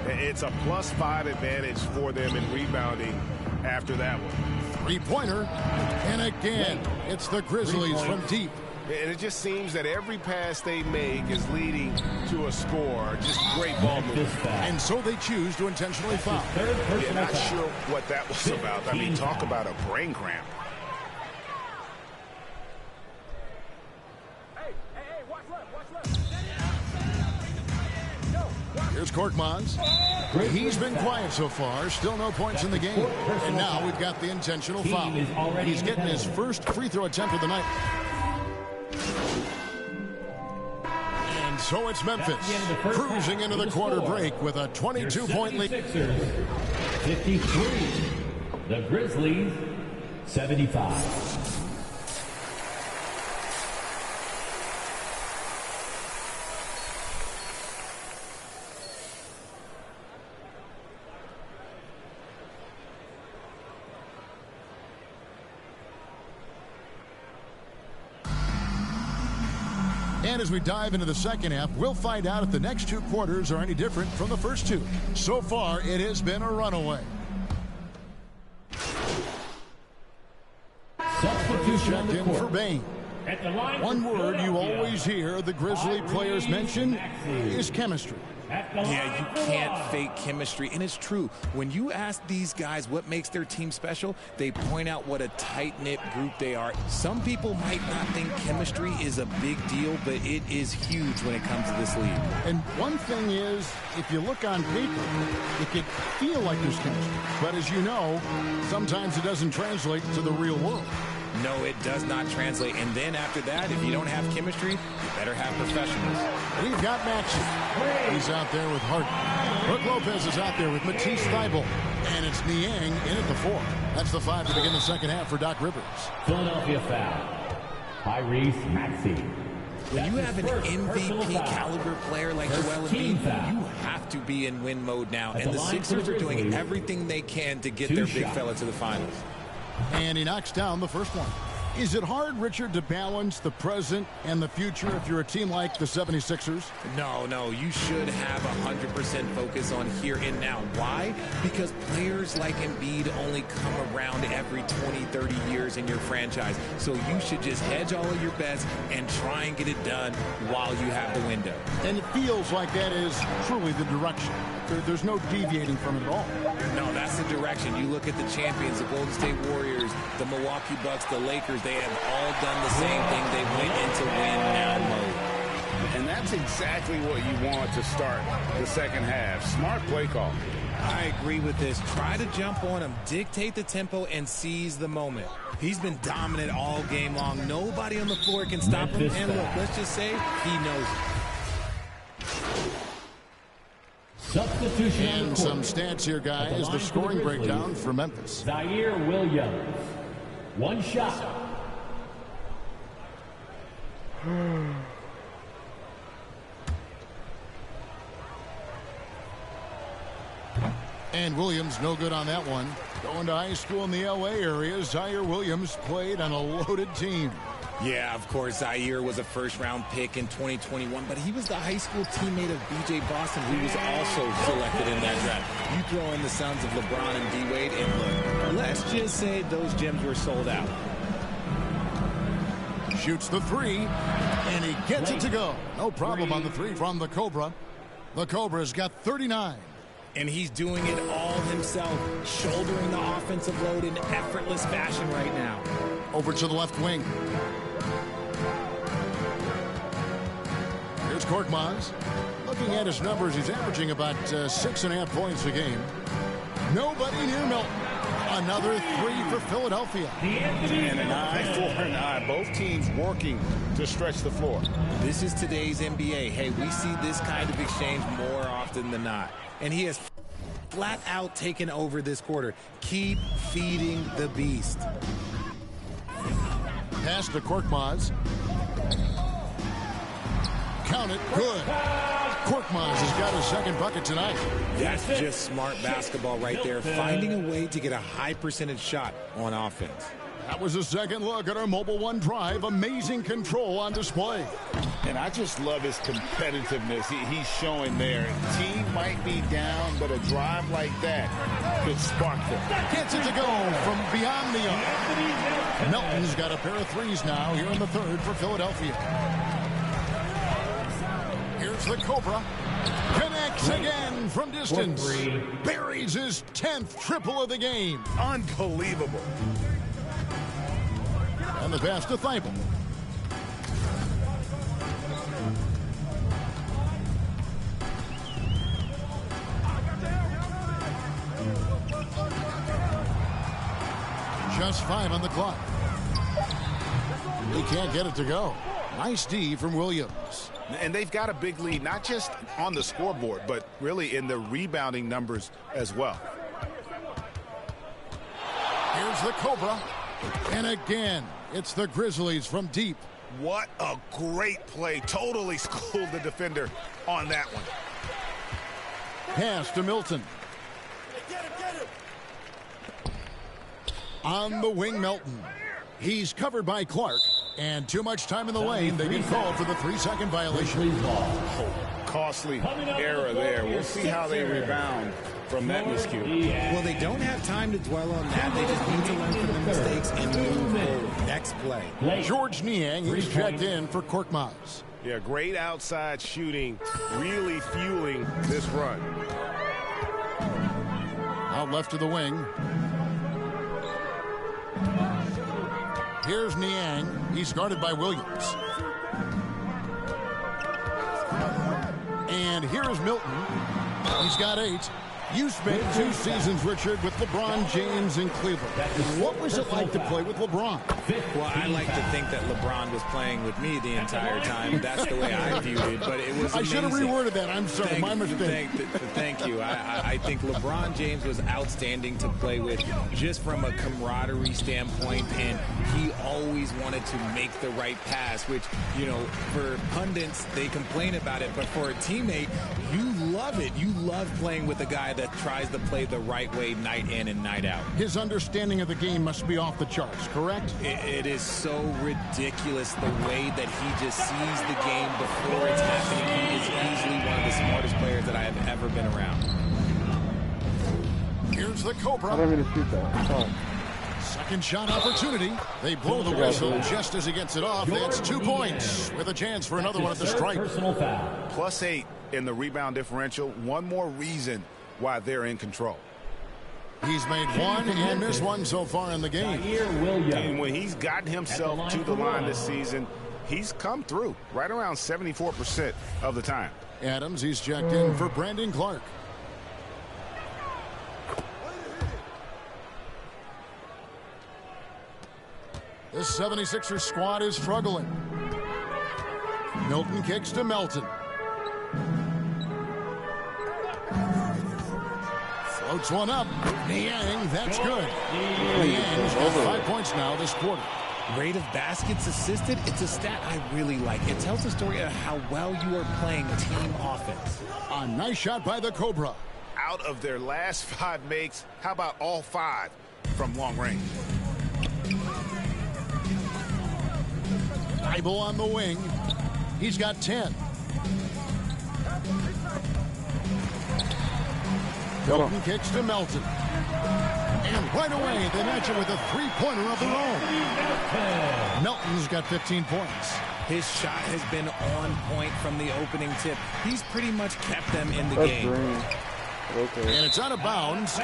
It's a +5 advantage for them in rebounding after that one. Three-pointer. And again, it's the Grizzlies from deep. And it just seems that every pass they make is leading to a score. Just great ball movement. And so they choose to intentionally foul. Yeah, not sure what that was about. I mean, talk about a brain cramp. Here's Korkmaz. He's been quiet so far. Still no points in the game. And now we've got the intentional foul. He's getting his first free throw attempt of the night. And so it's Memphis cruising into the quarter break with a 22-point lead. 53. The Grizzlies, 75. And as we dive into the second half, we'll find out if the next 2 quarters are any different from the first 2. So far, it has been a runaway. Substitution on Checked the in court. for Bane. One word you always hear the Grizzly players mention is chemistry. Yeah, you can't fake chemistry, and it's true. When you ask these guys what makes their team special, they point out what a tight-knit group they are. Some people might not think chemistry is a big deal, but it is huge when it comes to this league. And one thing is, if you look on paper, it can feel like there's chemistry. But as you know, sometimes it doesn't translate to the real world. No, it does not translate. And then after that, if you don't have chemistry, you better have professionals. We've got Maxey. He's out there with Hart. Brooke Lopez is out there with Matisse Thybulle. And it's Niang in at the 4. That's the 5 to begin the second half for Doc Rivers. Philadelphia foul. Tyrese Maxey. When you have an MVP caliber player like Joel Embiid, you have to be in win mode now. And the Sixers are doing everything they can to get their big fella to the finals. And he knocks down the first one. Is it hard, Richard, to balance the present and the future if you're a team like the 76ers? No. You should have 100% focus on here and now. Why? Because players like Embiid only come around every 20, 30 years in your franchise. So you should just hedge all of your bets and try and get it done while you have the window. And it feels like that is truly the direction. There's no deviating from it at all. No, that's the direction. You look at the champions, the Golden State Warriors, the Milwaukee Bucks, the Lakers. They have all done the same thing. They went into win-now mode. And that's exactly what you want to start the second half. Smart play call. I agree with this. Try to jump on him, dictate the tempo, and seize the moment. He's been dominant all game long. Nobody on the floor can stop him. And look, let's just say he knows it. Substitution. And some stats here, guys. The scoring breakdown for Memphis. Zaire Williams. 1 shot. And Williams no good on that one. Going to high school in the LA area, Zaire Williams played on a loaded team. Yeah, of course, Zaire was a first-round pick in 2021, but he was the high school teammate of B.J. Boston, who was also selected in that draft. You throw in the sons of LeBron and D-Wade, and look, let's just say those gems were sold out. Shoots the 3, and he gets it to go. No problem on the 3 from the Cobra. The Cobra's got 39. And he's doing it all himself, shouldering the offensive load in effortless fashion right now. Over to the left wing. Here's Korkmaz. Looking at his numbers, he's averaging about 6.5 points a game. Nobody near Milton. Another 3 for Philadelphia. And an eye for an eye. Both teams working to stretch the floor. This is today's NBA. Hey, we see this kind of exchange more often than not. And he has flat out taken over this quarter. Keep feeding the beast. Pass to Korkmaz. Count it. Good. Korkmaz has got his second bucket tonight. That's just smart basketball right there. Finding a way to get a high percentage shot on offense. That was a second look at our Mobile One Drive. Amazing control on display. And I just love his competitiveness he's showing there. Team might be down, but a drive like that could spark them. Gets it to go from beyond the arc. Melton's got a pair of 3s now here in the 3rd for Philadelphia. Here's the Cobra. Connects again from distance. Buries his 10th triple of the game. Unbelievable. And the pass to Thybulle. Just 5 on the clock. He can't get it to go. Nice D from Williams. And they've got a big lead, not just on the scoreboard, but really in the rebounding numbers as well. Here's the Cobra. And again, it's the Grizzlies from deep. What a great play. Totally schooled the defender on that one. Pass to Milton. On the wing, Melton. He's covered by Clark. And too much time in the lane. They get called for the 3-second violation. Costly error there. We'll see how they rebound from that miscue. Well, they don't have time to dwell on that. They just need to learn from their mistakes and move forward. Next play. George Niang, he's checked in for Korkmaz. Yeah, great outside shooting, really fueling this run. Out left to the wing. Here's Niang. He's guarded by Williams. And here's Milton. He's got 8. You spent 2 seasons, Richard, with LeBron James in Cleveland. What was it like to play with LeBron? Well, I like to think that LeBron was playing with me the entire time. That's the way I viewed it, but it was amazing. I should have reworded that. I'm sorry, my mistake. Thank you. I think LeBron James was outstanding to play with just from a camaraderie standpoint, and he always wanted to make the right pass, which, you know, for pundits, they complain about it, but for a teammate, you love it. You love playing with a guy that tries to play the right way night in and night out. His understanding of the game must be off the charts, correct? It is so ridiculous the way that he just sees the game before it's happening. He is easily one of the smartest players that I have ever been around. Here's the Cobra. I don't mean to shoot that. Sorry. Second shot opportunity. They blow the whistle just as he gets it off. That's 2 points with a chance for another one at the stripe. +8 in the rebound differential. One more reason why they're in control. He's made one and missed one so far in the game. And when he's gotten himself to the line this season, he's come through right around 74% of the time. Adams, he's checked in for Brandon Clark. This 76ers squad is struggling. Milton kicks to Melton. Floats one up. Niang, that's good. Niang's got 5 points now this quarter. Rate of baskets assisted, it's a stat I really like. It tells the story of how well you are playing team offense. A nice shot by the Cobra. Out of their last 5 makes, how about all 5 from long range? Thibault on the wing. He's got 10. Milton kicks to Melton. And right away, they match it with a three-pointer of their own. Melton's got 15 points. His shot has been on point from the opening tip. He's pretty much kept them in the game. Okay. And it's out of bounds.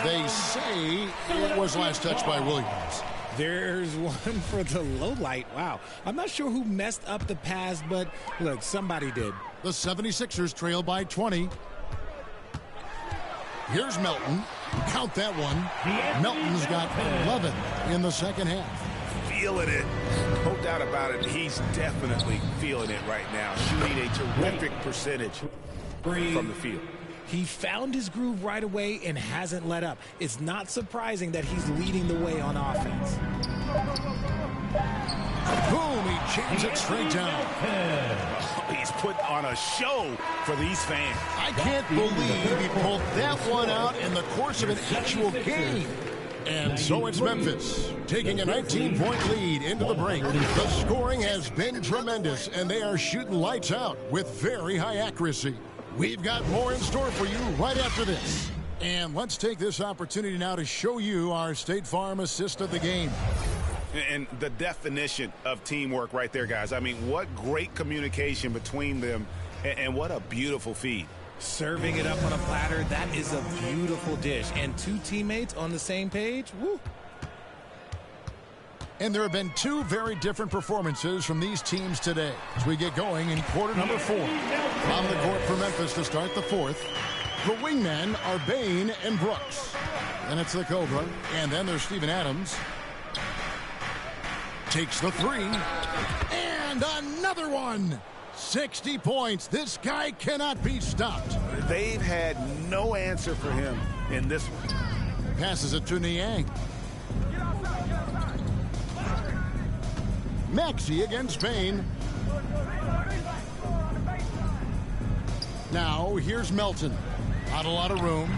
They say it was last touched by Williams. There's one for the low light. Wow. I'm not sure who messed up the pass, but look, somebody did. The 76ers trail by 20. Here's Melton. Count that one. Melton's got 11 in the second half. Feeling it. No doubt about it. He's definitely feeling it right now. Shooting a terrific percentage from the field. He found his groove right away and hasn't let up. It's not surprising that he's leading the way on offense. Boom, he jams it straight down. He's put on a show for these fans. I can't believe he pulled that one out in the course of an actual game. And so it's Memphis taking a 19-point lead into the break. The scoring has been tremendous, and they are shooting lights out with very high accuracy. We've got more in store for you right after this. And let's take this opportunity now to show you our State Farm assist of the game. And the definition of teamwork right there, guys. I mean, what great communication between them, and what a beautiful feed. Serving it up on a platter, that is a beautiful dish. And 2 teammates on the same page, woo. And there have been 2 very different performances from these teams today as we get going in quarter number 4. On the court for Memphis to start the 4th. The wingmen are Bain and Brooks. Then it's the Cobra. And then there's Steven Adams. Takes the 3. And another one. 60 points. This guy cannot be stopped. They've had no answer for him in this one. Passes it to Niang. Maxey against Bain. Now here's Melton. Not a lot of room.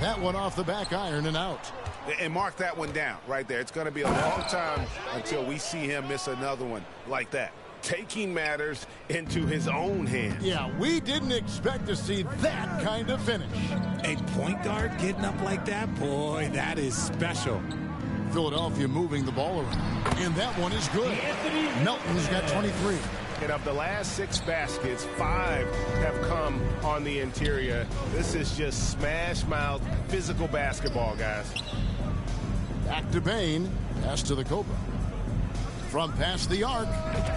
That one off the back iron and out. And mark that one down right there. It's going to be a long time until we see him miss another one like that. Taking matters into his own hands. Yeah, we didn't expect to see that kind of finish. A point guard getting up like that? Boy, that is special. Philadelphia moving the ball around. And that one is good. Melton's got 23. And of the last 6 baskets, 5 have come on the interior. This is just smash-mouth physical basketball, guys. Back to Bain. Pass to the Cobra. From past the arc.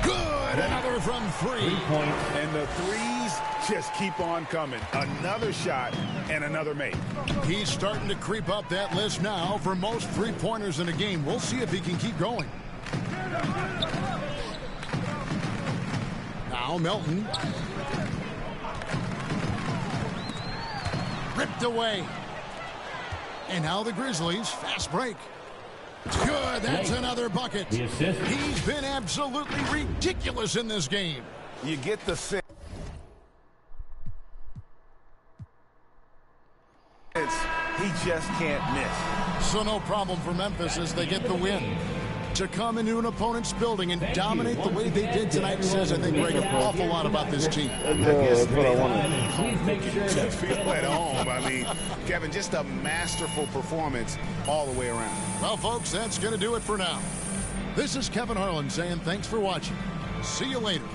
Good! Another from 3. And the threes just keep on coming. Another shot and another make. He's starting to creep up that list now for most 3-pointers in a game. We'll see if he can keep going. Now Melton. Ripped away. And now the Grizzlies, fast break. Good, that's another bucket. He's been absolutely ridiculous in this game. You get the sense he just can't miss. So no problem for Memphis as they get the win. To come into an opponent's building and dominate the way they did tonight says, I think, Greg, an awful lot about this team. I guess that's what I wanted. To feel at home. I mean, Kevin, just a masterful performance all the way around. Well, folks, that's going to do it for now. This is Kevin Harlan saying thanks for watching. See you later.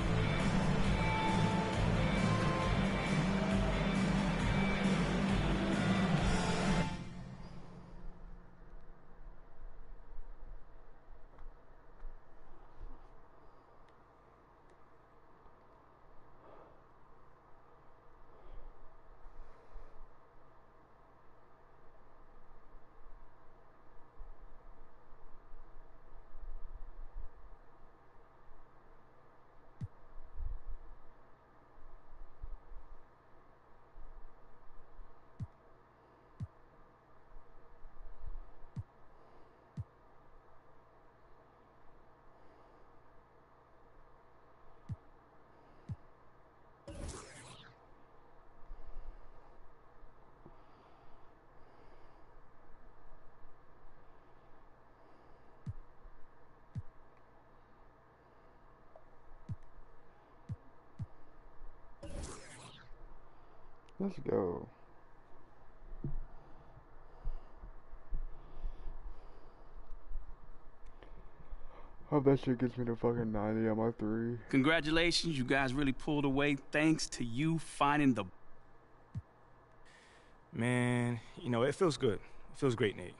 Let's go. I bet shit gets me to fucking 90 on my 3. Congratulations, you guys really pulled away thanks to you finding the... Man, you know, it feels good. It feels great, Nate.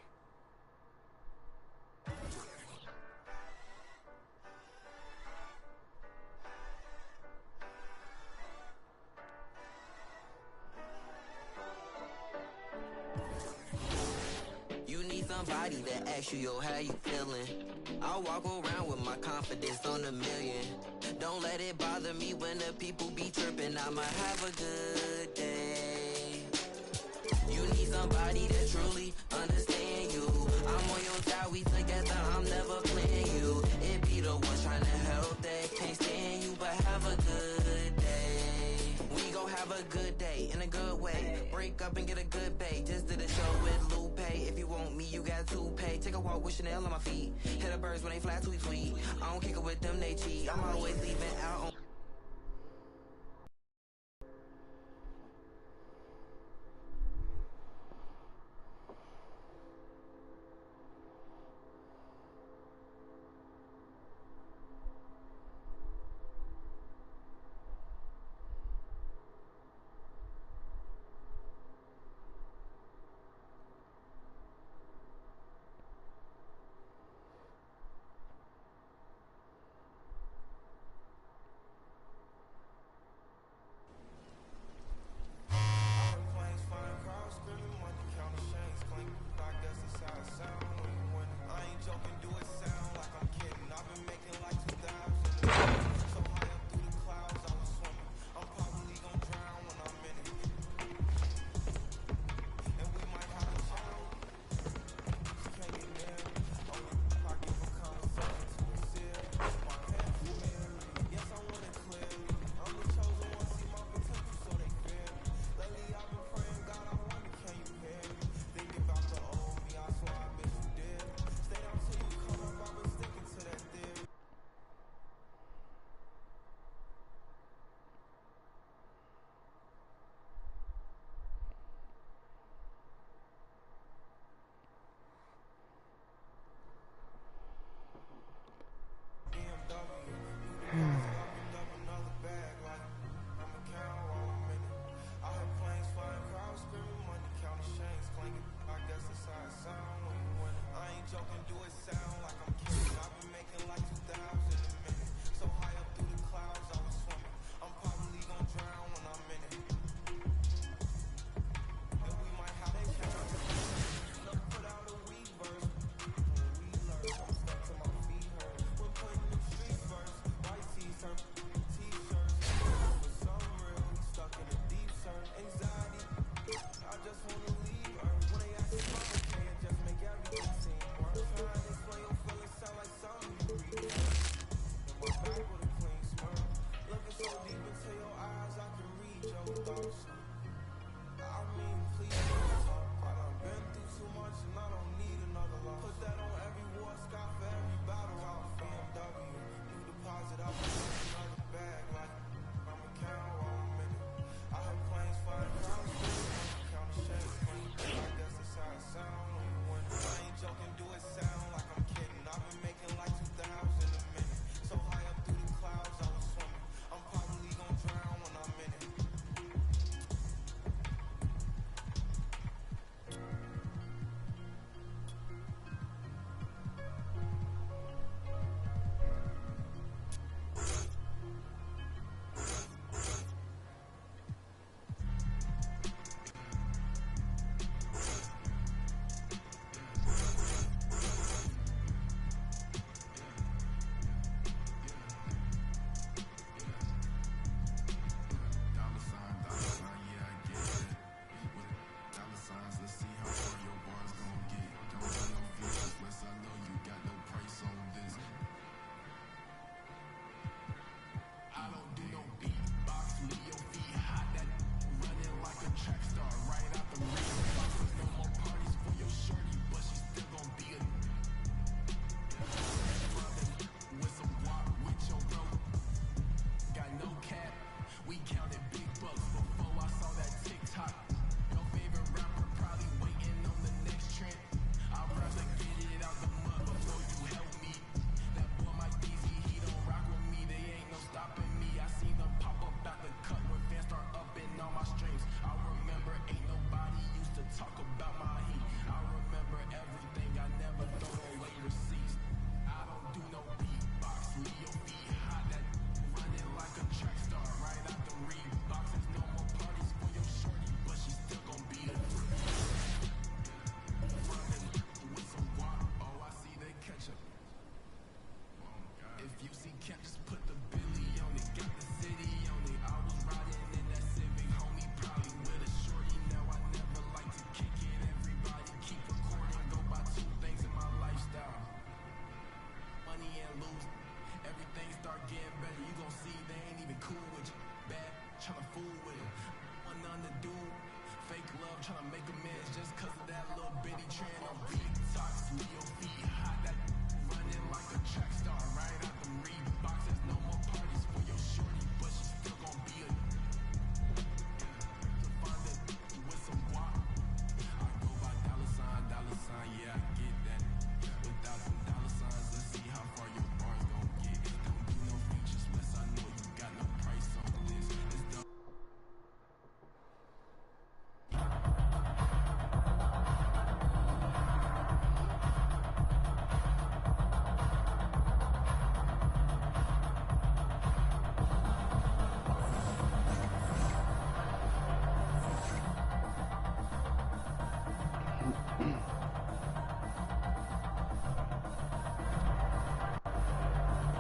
Somebody that asks you, yo, how you feeling? I walk around with my confidence on a million. Don't let it bother me when the people be tripping. I'ma have a good day. You need somebody that truly understand you. I'm on your side, we together, I'm never playing you. It be the ones trying to help that can't stand you, but have a good day. We gon' have a good day in a good way. Break up and get a good pay. Just did a show with Lupe. If you want me, you got to pay. Take a walk with Chanel on my feet. Hit the birds when they fly, tweet, tweet. I don't kick it with them, they cheat. I'm always leaving out on...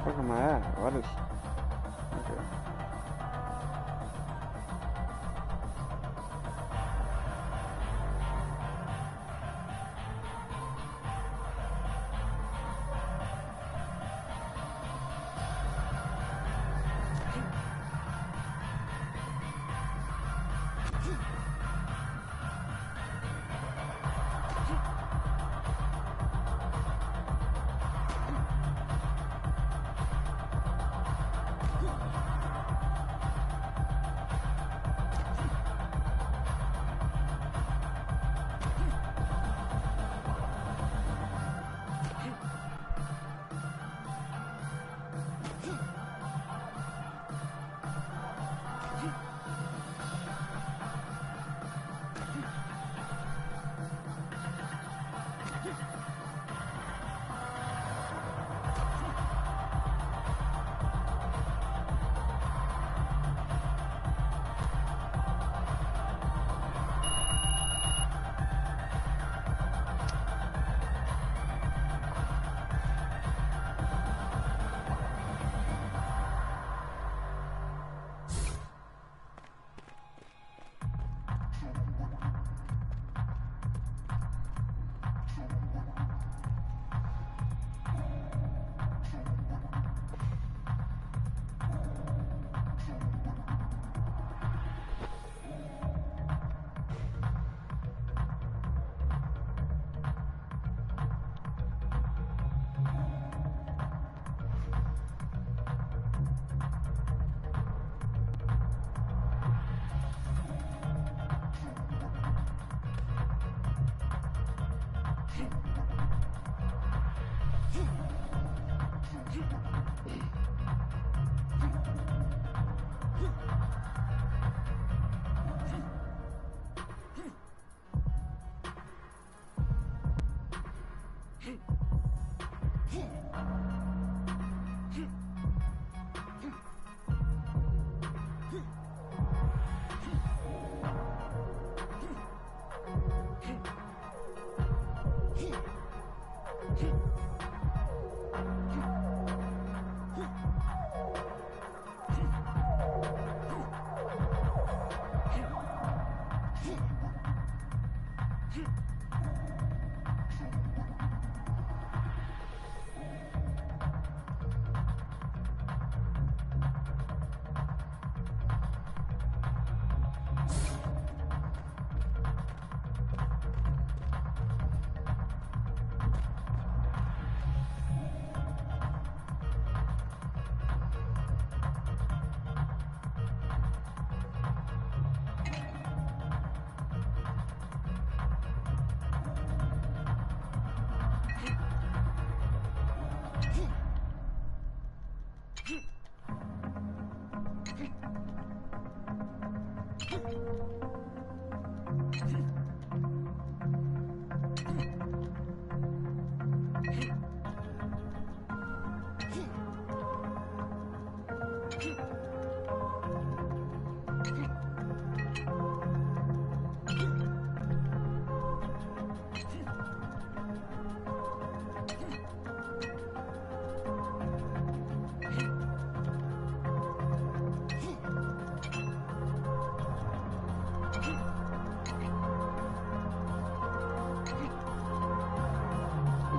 Where am I at? What is... Okay.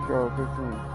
Go 15.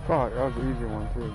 Fuck, that was an easy one too.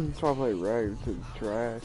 That's why I play Rags. It's trash.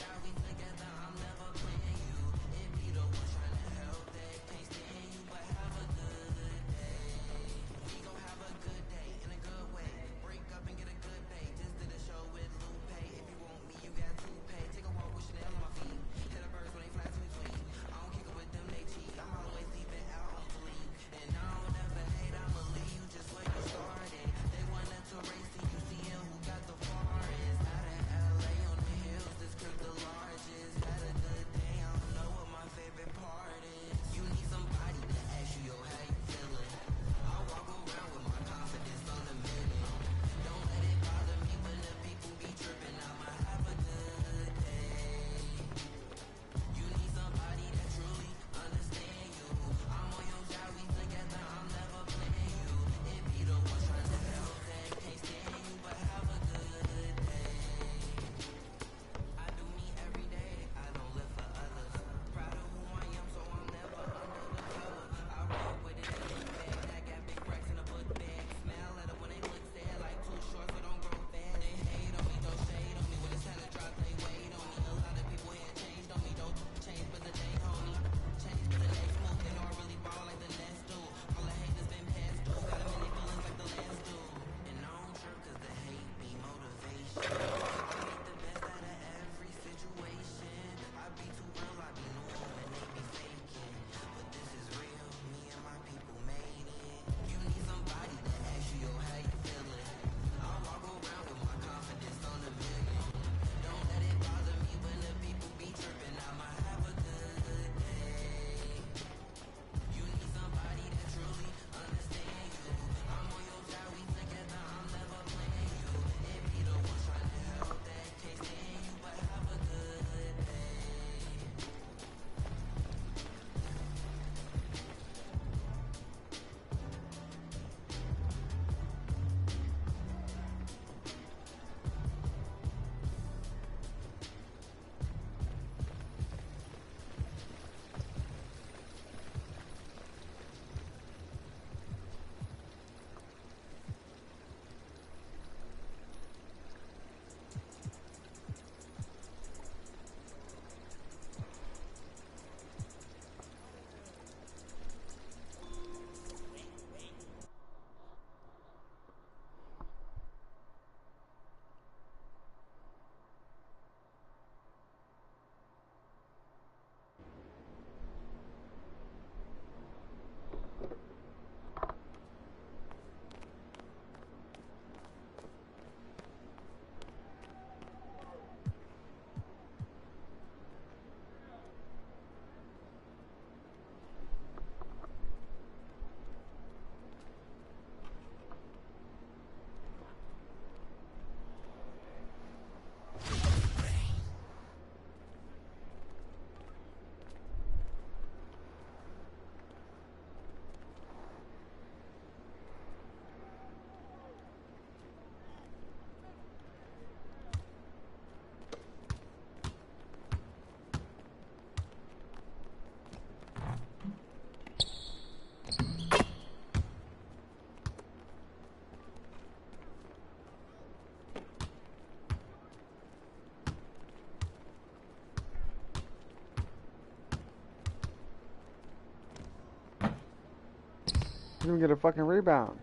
You didn't get a fucking rebound.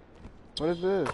What is this?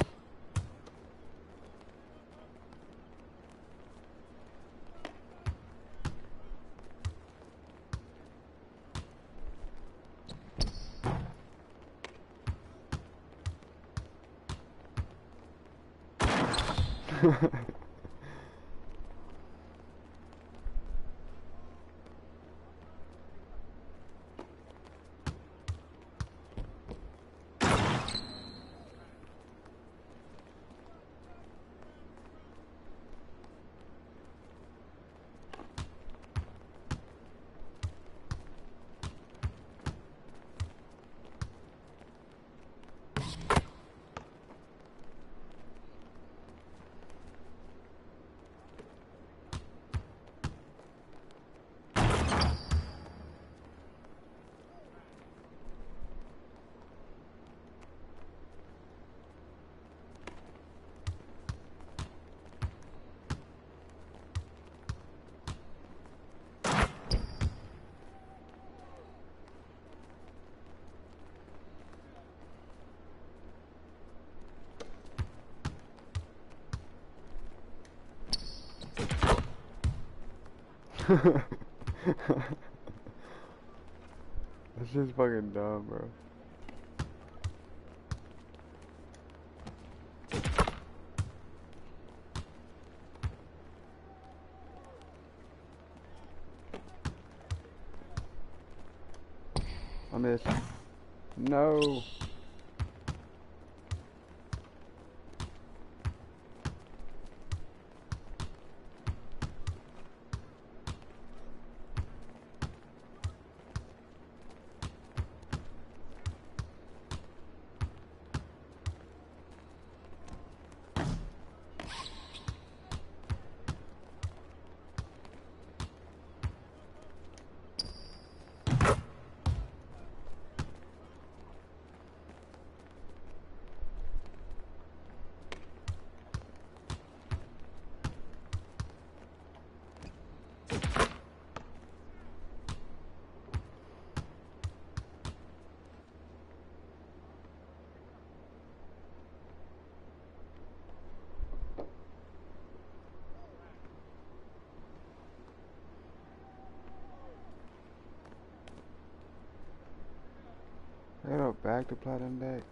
That's just fucking dumb, bro. I missed. No. I go back to platinum deck.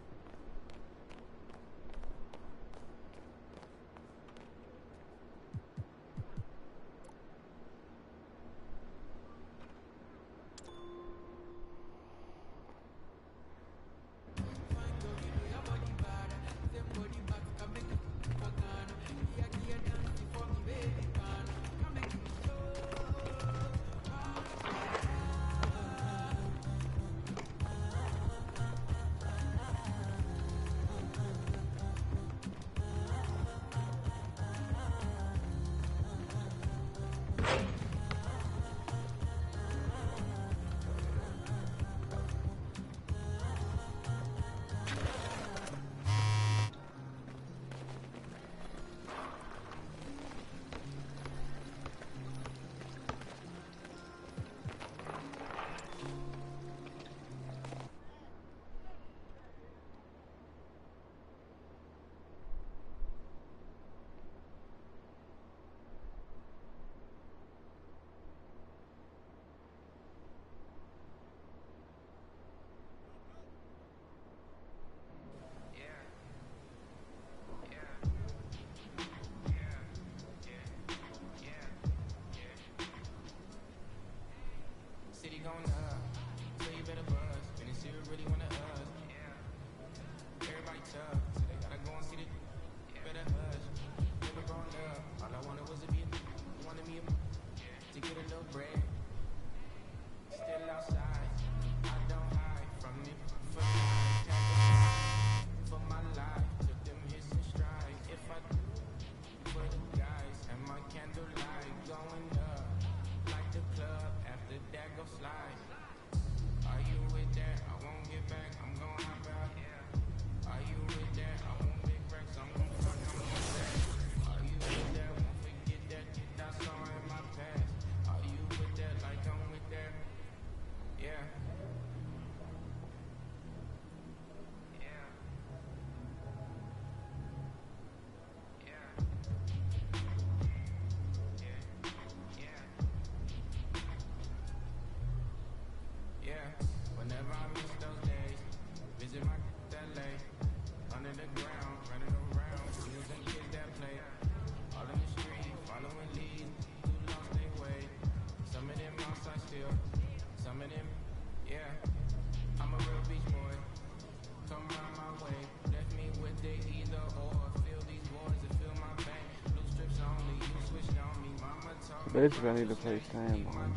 Basically, I need to play Sam on.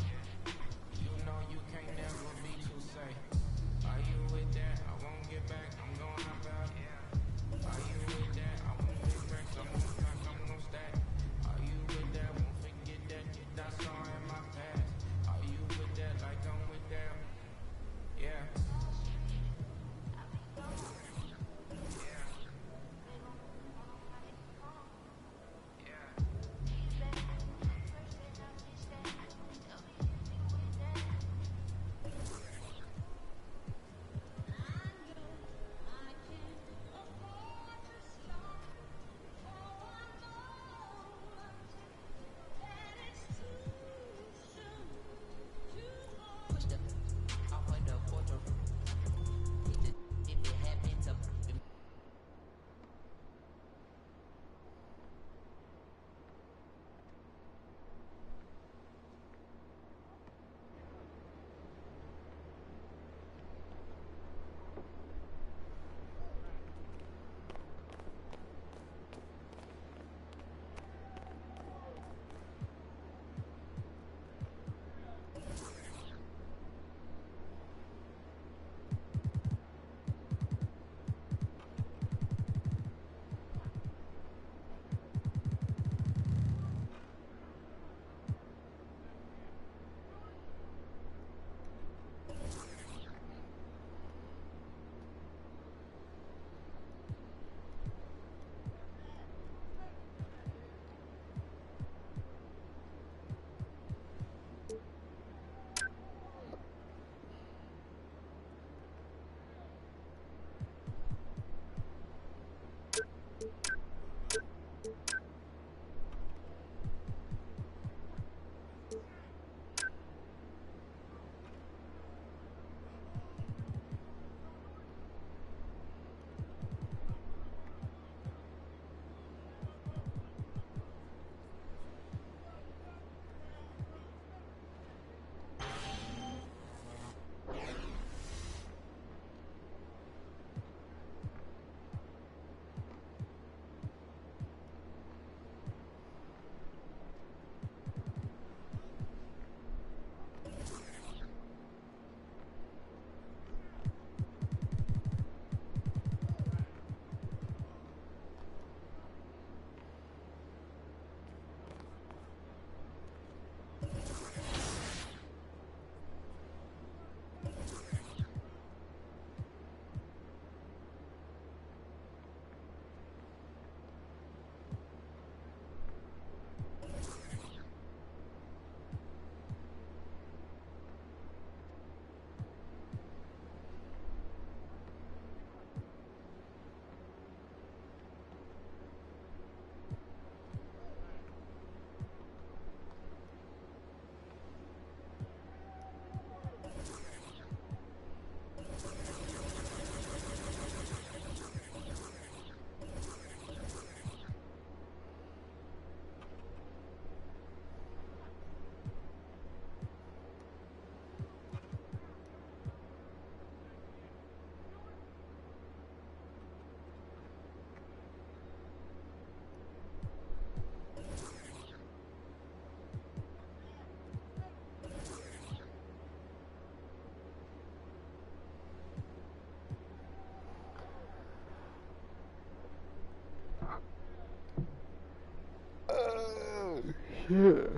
Yeah.